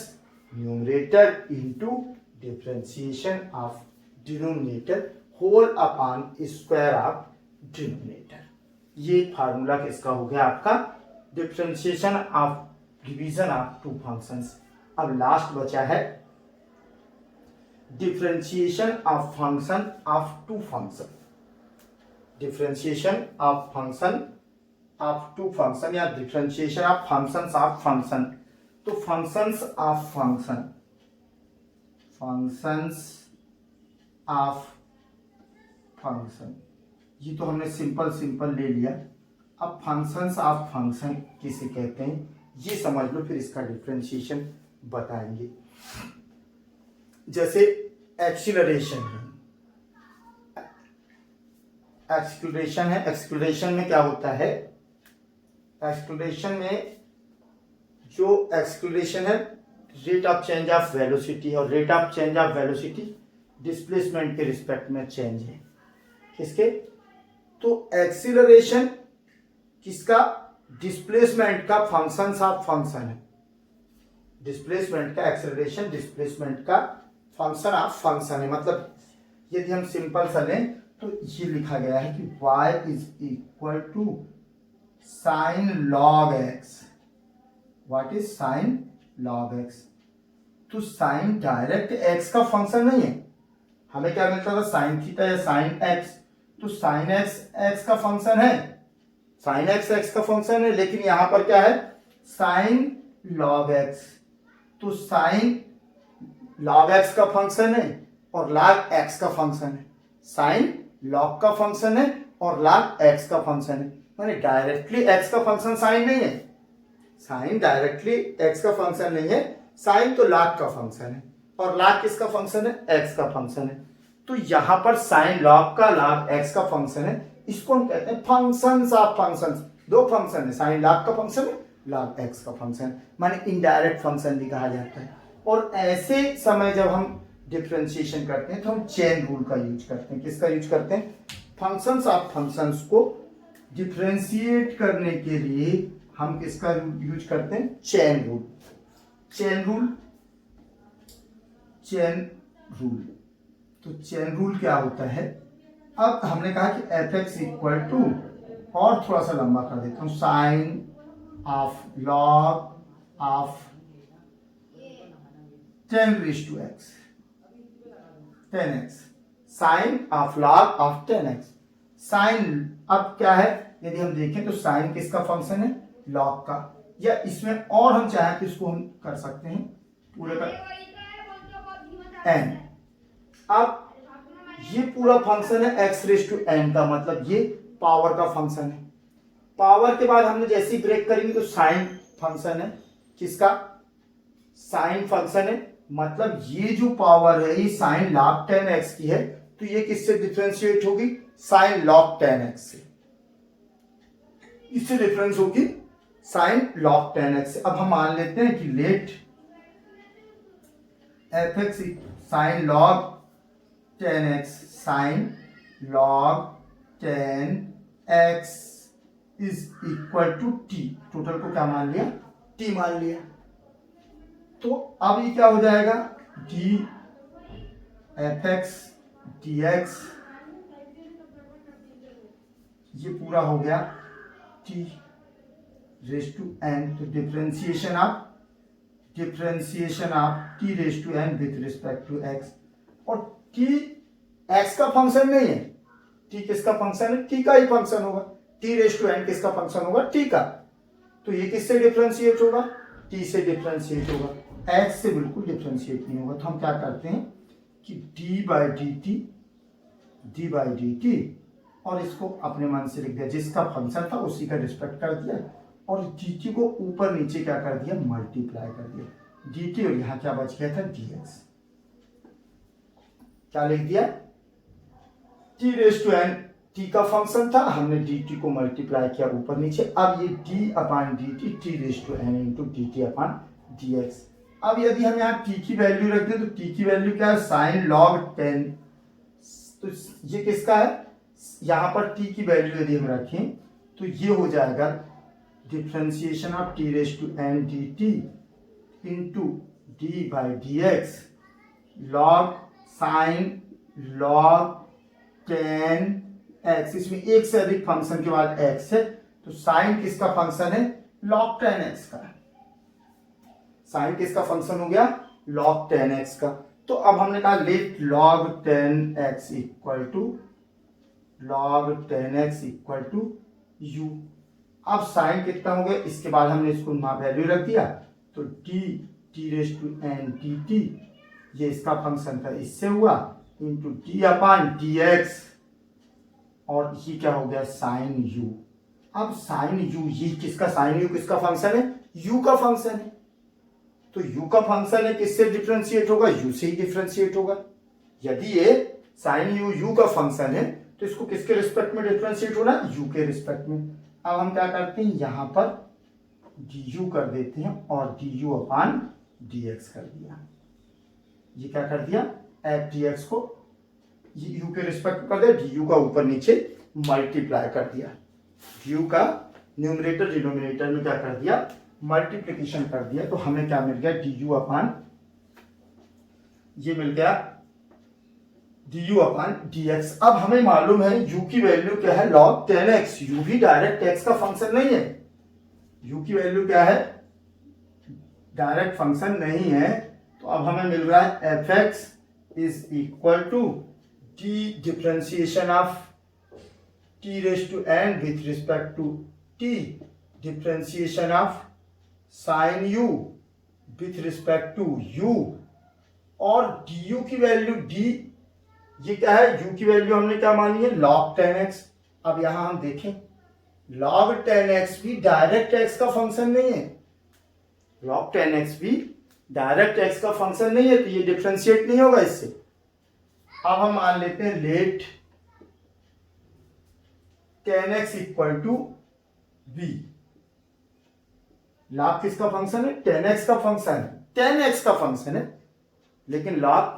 numerator into differentiation of denominator whole upon square of denominator। ये formula किसका हो गया आपका, differentiation of division of two functions. अब last बचा है differentiation of function of two function. Differentiation of function of two function या differentiation of functions of function. तो functions of function, functions of function, ये तो हमने सिंपल सिंपल ले लिया। अब फंक्शंस ऑफ फंक्शन किसे कहते हैं ये समझ लो, फिर इसका डिफरेंशिएशन बताएंगे। जैसे एक्सीलरेशन है, एक्सीलरेशन है, एक्सीलरेशन में क्या होता है, एक्सीलरेशन में जो एक्सीलरेशन है rate of change of velocity, और rate of change of velocity displacement के रिस्पेक्ट में चेंज है। किसके? तो एक्सीलरेशन किसका? डिस्प्लेसमेंट का फंक्शन ऑफ फंक्शन है। डिस्प्लेसमेंट का, एक्सीलरेशन डिस्प्लेसमेंट का फंक्शन ऑफ फंक्शन है। मतलब यदि हम सिंपल सा लें तो ये लिखा गया है कि y is equal to sine log x. What is sine log x? तो साइन डायरेक्ट एक्स का फंक्शन नहीं है। हमें क्या मिलता था, साइन थीटा या साइन एक्स। तो साइन एक्स एक्स का फंक्शन है, साइन एक्स एक्स का फंक्शन है, लेकिन यहां पर क्या है, साइन लॉग एक्स। तो साइन लॉग एक्स का फंक्शन है और लॉग एक्स का फंक्शन है। साइन लॉग का फंक्शन है और लॉग एक्स का फंक्शन है, माने डायरेक्टली एक्स का फंक्शन साइन नहीं है। साइन डायरेक्टली एक्स का फंक्शन नहीं है, साइन तो लॉग का फंक्शन है और लॉग किसका फंक्शन है, एक्स का फंक्शन है। तो यहां पर साइन लॉग का लॉग एक्स का फंक्शन है, इसको हम कहते हैं फंक्शंस ऑफ फंक्शंस। दो फंक्शन है, साइन लॉग का फंक्शन है, लॉग एक्स का फंक्शन, माने इनडायरेक्ट फंक्शन भी कहा जाता है। और ऐसे समय जब हम डिफरेंशिएशन करते हैं तो हम चेन रूल का यूज करते हैं। किसका यूज करते हैं? फंक्शंस ऑफ फंक्शंस को डिफरेंशिएट करने के लिए हम किसका यूज करते हैं? Chain rule. Chain rule, chain rule. तो चेन रूल क्या होता है? अब हमने कहा कि एफ एक्स इक्वल टू, और थोड़ा सा लंबा कर देता हूं, sine of log of 10 raised to x, 10x, sine of log of 10x। Sine अब क्या है, यदि हम देखें तो साइन किसका फंक्शन है? लॉग का। या इसमें और हम चाहें तो इसको हम कर सकते हैं पूरे का n। अब ये पूरा फंक्शन है x रेज टू n का, मतलब ये पावर का फंक्शन है। पावर के बाद हमने जैसे ही ब्रेक करेंगे तो साइन फंक्शन है, किसका? साइन फंक्शन है, मतलब ये जो पावर है ये साइन लॉग 10x की है, तो ये किससे डिफरेंशिएट होगी? साइन लॉग 10x से। इससे डिफरेंस होगी साइन लॉग 10x से। अब हम मान लेते हैं कि let f x sine log 10x, sine log 10x is equal to t। Total को क्या मान लिया? t मान लिया। तो अब ये क्या हो जाएगा? D f x d x, ये पूरा हो गया टी रेज टू एन। तो differentiation of t raise to n with respect to x. और टी एक्स का फंक्शन नहीं है, टी किसका फंक्शन है? टी का ही फंक्शन होगा। टी रेज टू एन किसका फंक्शन होगा? टी का। तो ये किससे डिफरेंशिएट होगा? टी से डिफरेंशिएट होगा, एक्स से बिल्कुल डिफरेंशिएट नहीं होगा। तो हम क्या करते हैं कि डी बाई डी टी, और इसको अपने मन से लिख दिया, जिसका फंक्शन था उसी का रिस्पेक्ट कर दिया, और डी टी को ऊपर नीचे क्या कर दिया? मल्टीप्लाई कर दिया डी टी, और यहां क्या बच गया था? D x. क्या लिख दिया? T raise to n t का फंक्शन था, हमने डी टी को मल्टीप्लाई किया ऊपर नीचे। अब ये d upon d t, t raise to n into d t upon d x. अब यदि हम यहाँ t की वैल्यू रख दें तो t की वैल्यू क्या है? Sine log 10। तो ये किसका है? यहां पर t की वैल्यू यदि हम रखें तो ये हो जाएगा differentiation of t raise to n d t into d by D x log sine log 10x। इसमें एक से अधिक फंक्शन के बाद x है, तो साइन किसका फंक्शन है? लॉग 10x का। साइन किसका फंक्शन हो गया? लॉग 10x का। तो अब हमने कहा let log 10x equal to log 10x equal to u। अब साइन कितना हो गया, इसके बाद हमने इसको वैल्यू रख दिया, तो t raise to n dt, ये इसका फंक्शन था, इससे हुआ into d upon d x, और ये क्या हो गया साइन u। अब साइन u, ये किसका साइन u किसका फंक्शन है, u का फंक्शन है, तो u का फंक्शन है किससे डिफरेंशिएट होगा, u से ही डिफरेंशिएट होगा। यदि ये साइन u का फंक्शन है तो इसको किसके रिस्पेक्ट में डिफरेंशिएट होना, u के रिस्पेक्ट में। अब हम क्या करते हैं, यहां पर du कर देते हैं और du अपान dx कर दिया। ये क्या कर दिया, एफ dx को ये u के रिस्पेक्ट कर दिया, du का ऊपर नीचे मल्टीप्लाई कर दिया, du का न्यूमरेटर डिनोमिनेटर में क्या कर दिया, मल्टीप्लिकेशन कर दिया, तो हमें क्या मिल गया, du अपान, ये मिल गया du अपान dx। अब हमें मालूम है u की वैल्यू क्या है, log 10x। u भी डायरेक्ट x का फंक्शन नहीं है, u की वैल्यू क्या है, डायरेक्ट फंक्शन नहीं है, तो अब हमें मिल रहा है fx is equal to d differentiation of t raise to n with respect to t differentiation of sine u with respect to u, और du की वैल्यू d, ये क्या है, u की वैल्यू हमने क्या मानी है, log 10x। अब यहां हम देखें, log 10x भी डायरेक्ट x का फंक्शन नहीं है, log 10x भी डायरेक्ट x का फंक्शन नहीं है, तो ये डिफरेंशिएट नहीं होगा इससे। अब हम मान लेते हैं let 10x equal to v। log किसका फंक्शन है, 10x का फंक्शन है, 10x का फंक्शन है, लेकिन log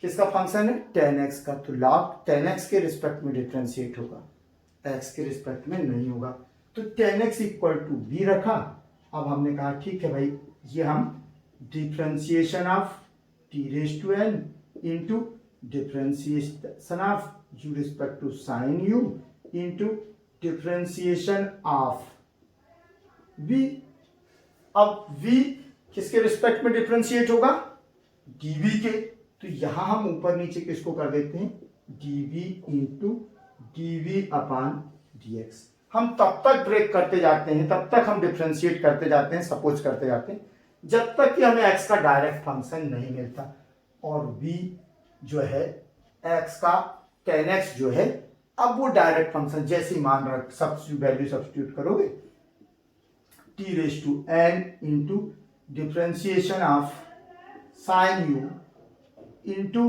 किसका फंक्शन है, 10x का, तो log 10x के रिस्पेक्ट में डिफरेंशिएट होगा, x के रिस्पेक्ट में नहीं होगा। तो 10x इक्वल टू v रखा। अब हमने कहा ठीक है भाई, ये हम differentiation of t raise to n into differentiation of u respect to sine u into differentiation of v। अब v किसके रिस्पेक्ट में डिफरेंशिएट होगा, dv के, तो यहां हम ऊपर नीचे किसको कर देते हैं, dv इंटू dv अपान dx। हम तब तक ब्रेक करते जाते हैं, तब तक हम डिफरेंशिएट करते जाते हैं, सपोज करते जाते हैं, जब तक कि हमें x का डायरेक्ट फंक्शन नहीं मिलता। और v जो है x का 10x जो है, अब वो डायरेक्ट फंक्शन जैसे ही मान रख वैल्यू सब्स्टिट्यूट करोगे, t raise to n into differentiation of sine u into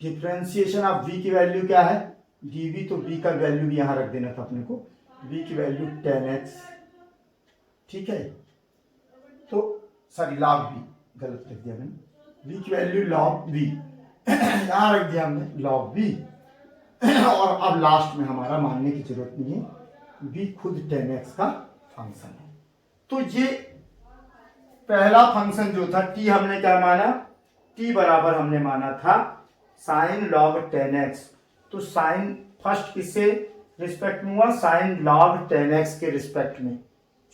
differentiation of v की वैल्यू क्या है, dv, तो v का वैल्यू भी यहां रख देना था अपने को, v की वैल्यू 10x, ठीक है, तो सॉरी log v, गलत लिख दिया मैंने, v की वैल्यू log v यहां रख दिया हमने log v। और अब लास्ट में हमारा मानने की जरूरत नहीं है, v खुद 10x का फंक्शन है। तो ये पहला फंक्शन जो था t, हमने क्या माना, t बराबर हमने माना था साइन log 10x। तो साइन फर्स्ट किससे रिस्पेक्ट में हुआ, साइन log 10x के रिस्पेक्ट में,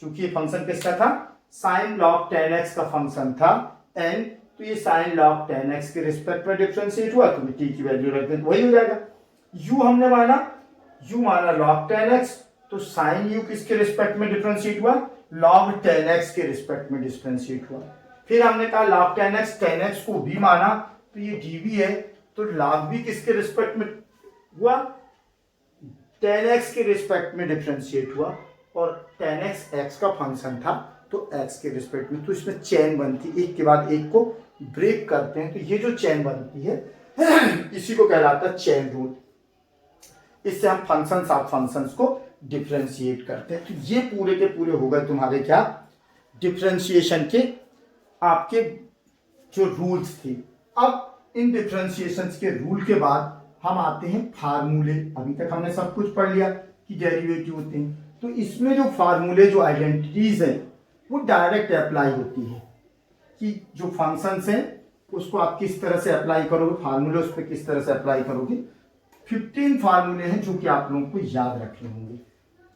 क्योंकि ये फंक्शन किसका था, साइन log 10x का फंक्शन था n, तो ये साइन log 10x के रिस्पेक्ट में डिफरेंशिएट हुआ, तो t की वैल्यू रख दें, वही हो जाएगा। u हमने माना, u माना log 10x, तो साइन u किसके रिस्पेक्ट में डिफरेंशिएट हुआ, log 10x के रिस्पेक्ट में डिफरेंशिएट हुआ। फिर हमने कहा log 10x को भी माना, तो ये dv है, तो log v किसके रिस्पेक्ट में हुआ, 10x के रिस्पेक्ट में डिफरेंशिएट हुआ, और 10x x का फंक्शन था, तो x के रिस्पेक्ट में, तो इसमें चेन बनती, एक के बाद एक को ब्रेक करते हैं, तो ये जो चेन बनती है इसी को कहलाता है चेन रूल। इससे हम फंक्शंस ऑफ फंक्शंस को डिफरेंशिएट करते हैं। तो ये पूरे के पूरे हो गए तुम्हारे क्या, डिफरेंशिएशन के आपके जो रूल्स थे। अब इन डिफरेंशिएशन के रूल के बाद हम आते हैं फार्मूले। अभी तक हमने सब कुछ पढ़ लिया कि डेरिवेटिव होते हैं, तो इसमें जो फार्मूले, जो आइडेंटिटीज हैं, वो डायरेक्ट अप्लाई होती है कि जो फंक्शंस हैं उसको आप किस तरह से अप्लाई करोगे, फार्मूले उस पर किस तरह से अप्लाई करोगे। 15 फार्मूले हैं जो कि आप लोगों को याद रखने होंगे।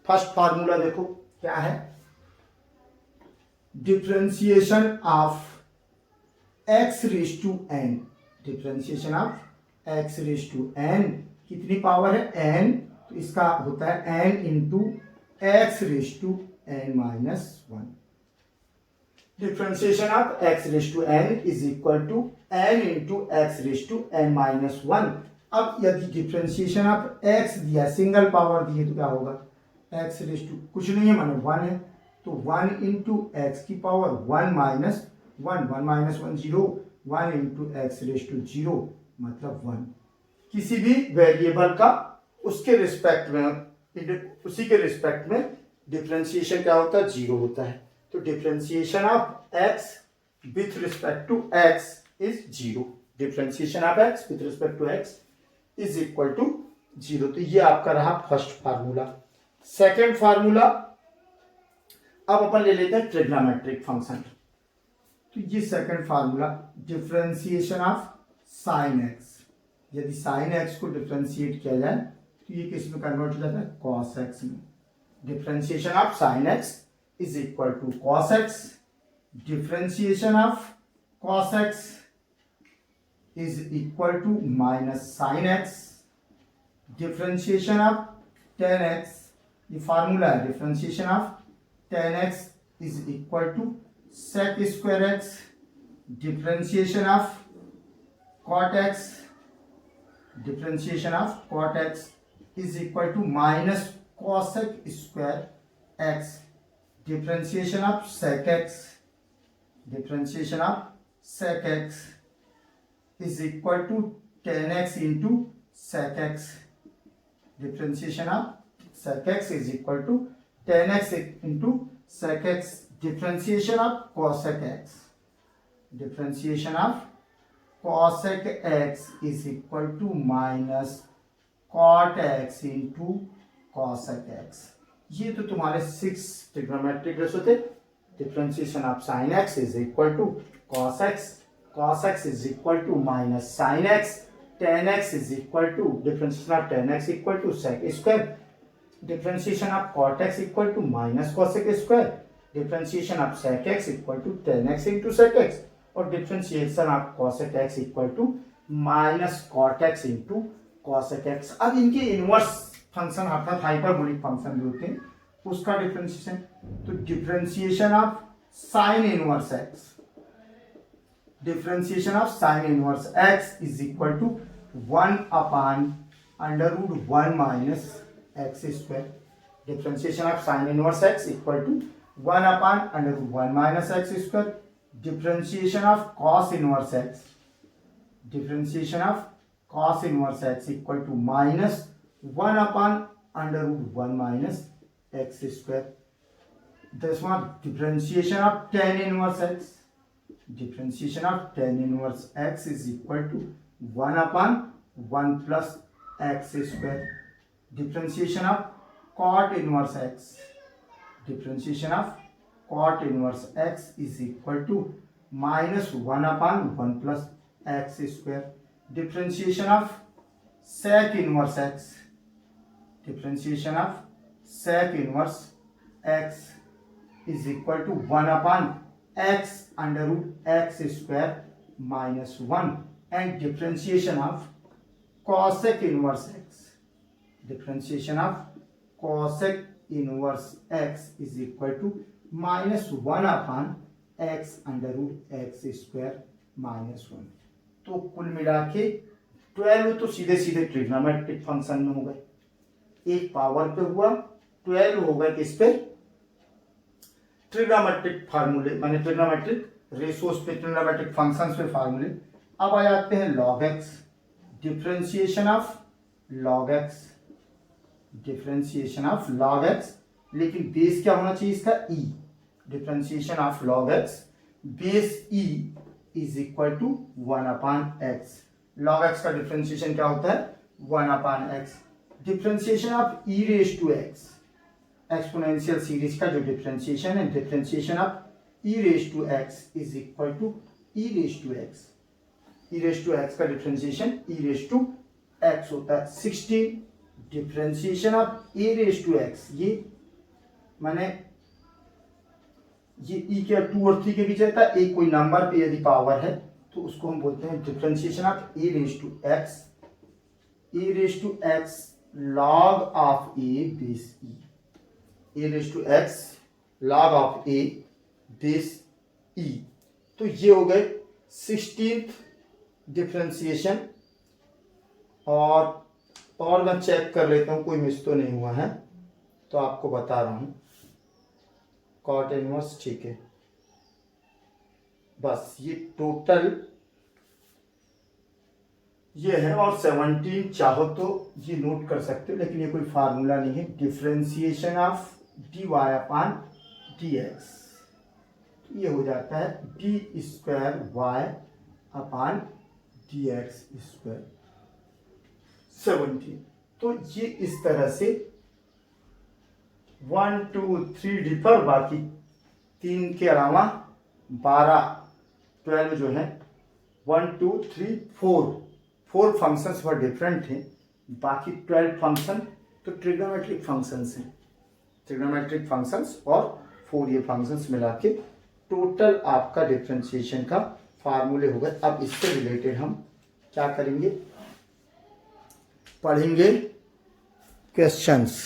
फर्स्ट फार्मूला देखो क्या है, differentiation of x raise to n, differentiation of x raise to n कितनी पावर है n, तो इसका होता है n into x raise to n minus 1। Differentiation of x raise to n is equal to n into x raise to n minus 1। अब यदि differentiation of x दिया, single power दी है, तो क्या होगा, x रेज टू कुछ नहीं है माने 1 है, तो 1 इंटू एक्स की power 1 minus 1, 1 minus 1 0, 1 into x raise to 0 मतलब 1। किसी भी वेरिएबल का उसके रिस्पेक्ट में, उसी के रिस्पेक्ट में डिफरेंशिएशन क्या होता है, 0 होता है। तो differentiation of x with respect to x is 0। Differentiation of x with respect to x is equal to 0। तो ये आपका रहा फर्स्ट फार्मूला। सेकेंड फार्मूला अब अपन ले लेते हैं ट्रिग्नोमेट्रिक फंक्शन। तो ये second formula, differentiation of sine x. यदि साइन एक्स को डिफरेंशिएट किया जाए तो ये किस में कन्वर्ट हो जाता है, कॉस एक्स में। Differentiation of sine x is equal to cos x. Differentiation of cos x is equal to minus sine x. Differentiation of tan x, ये फार्मूला है, differentiation of tan x is equal to sec square x। differentiation of cot x, differentiation of cot x is equal to minus cosec square x। differentiation of sec x, differentiation of sec x is equal to tan x into sec x। differentiation of sec x is equal to tan x into sec x। differentiation of cosec x, differentiation of cosec x is equal to minus cot x into cosec x। ये तो तुम्हारे 6 trigonometric ratio थे। Differentiation of sine x is equal to cos x, cos x is equal to minus sine x, tan x is equal to differentiation of tan x equal to sec square, differentiation of cot x equal to minus cosec square, differentiation of sec x equal to tan x into sec x, और differentiation of cosec x equal to minus cot x into cosec x। अब इनके inverse function अर्थात hyperbolic function जो होते हैं उसका differentiation, तो differentiation of sine inverse x, differentiation of sine inverse x is equal to 1 upon under root 1 minus x square. Differentiation of sine inverse x equal to 1 upon under root 1 minus x square। differentiation of cos inverse x, differentiation of cos inverse x equal to minus 1 upon under root 1 minus x square। this one differentiation of tan inverse x, differentiation of tan inverse x is equal to 1 upon 1 plus x square। differentiation of cot inverse x, differentiation of cot inverse x is equal to minus 1 upon 1 plus x square। differentiation of sec inverse x, differentiation of sec inverse x is equal to 1 upon x under root x square minus 1, and differentiation of cosec inverse x, differentiation of cosec inverse x is equal to minus 1 upon x under root x square minus 1। तो कुल मिला के 12 तो सीधे सीधे trigonometric function में हो गए, एक पावर पे हुआ, 12 हो गए किस पे, ट्रिग्नोमेट्रिक फार्मूले माने ट्रिग्नोमेट्रिक रेशोस पे, ट्रिग्नोमेट्रिक फंक्शंस पे फार्मूले। अब आ जाते हैं log x, differentiation of log x, differentiation of log x, लेकिन बेस क्या होना चाहिए इसका, e। Differentiation of log x base e is equal to 1 upon x। log x का डिफरेंशिएशन क्या होता है, 1 upon x। Differentiation of e raise to x, exponential series का जो डिफरेंशिएशन है, differentiation of e raise to x is equal to e raise to x। e raise to x का differentiation e raise to x होता है 16। Differentiation of a raise to x, ये माने ये e के 2 और 3 के बीच रहता है, एक कोई नंबर पे यदि पावर है तो उसको हम बोलते हैं differentiation of a raise to x e raise to x log of a base e, e raise to x log of a base e. तो ये हो गए 16th डिफ्रेंसिएशन। और मैं चेक कर लेता हूँ कोई मिस तो नहीं हुआ है, तो आपको बता रहा हूँ। कॉट इनवर्स ठीक है, बस ये टोटल ये है। और 17 चाहो तो ये नोट कर सकते हो, लेकिन ये कोई फार्मूला नहीं है। Differentiation of d y upon d x, ये हो जाता है d square y upon d x square 17। तो ये इस तरह से 1 2 3 डी पर, बाकी 3 के अलावा 12 जो है 1 2 3 4 फंक्शंस पर डिफरेंट थे, बाकी 12 फंक्शन तो ट्रिग्नोमेट्रिक फंक्शंस हैं। ट्रिग्नोमेट्रिक फंक्शंस और 4 ये फंक्शंस मिला के टोटल आपका डिफरेंशिएशन का फार्मूले हो गए। अब इससे रिलेटेड हम क्या करेंगे, पढ़ेंगे क्वेश्चंस।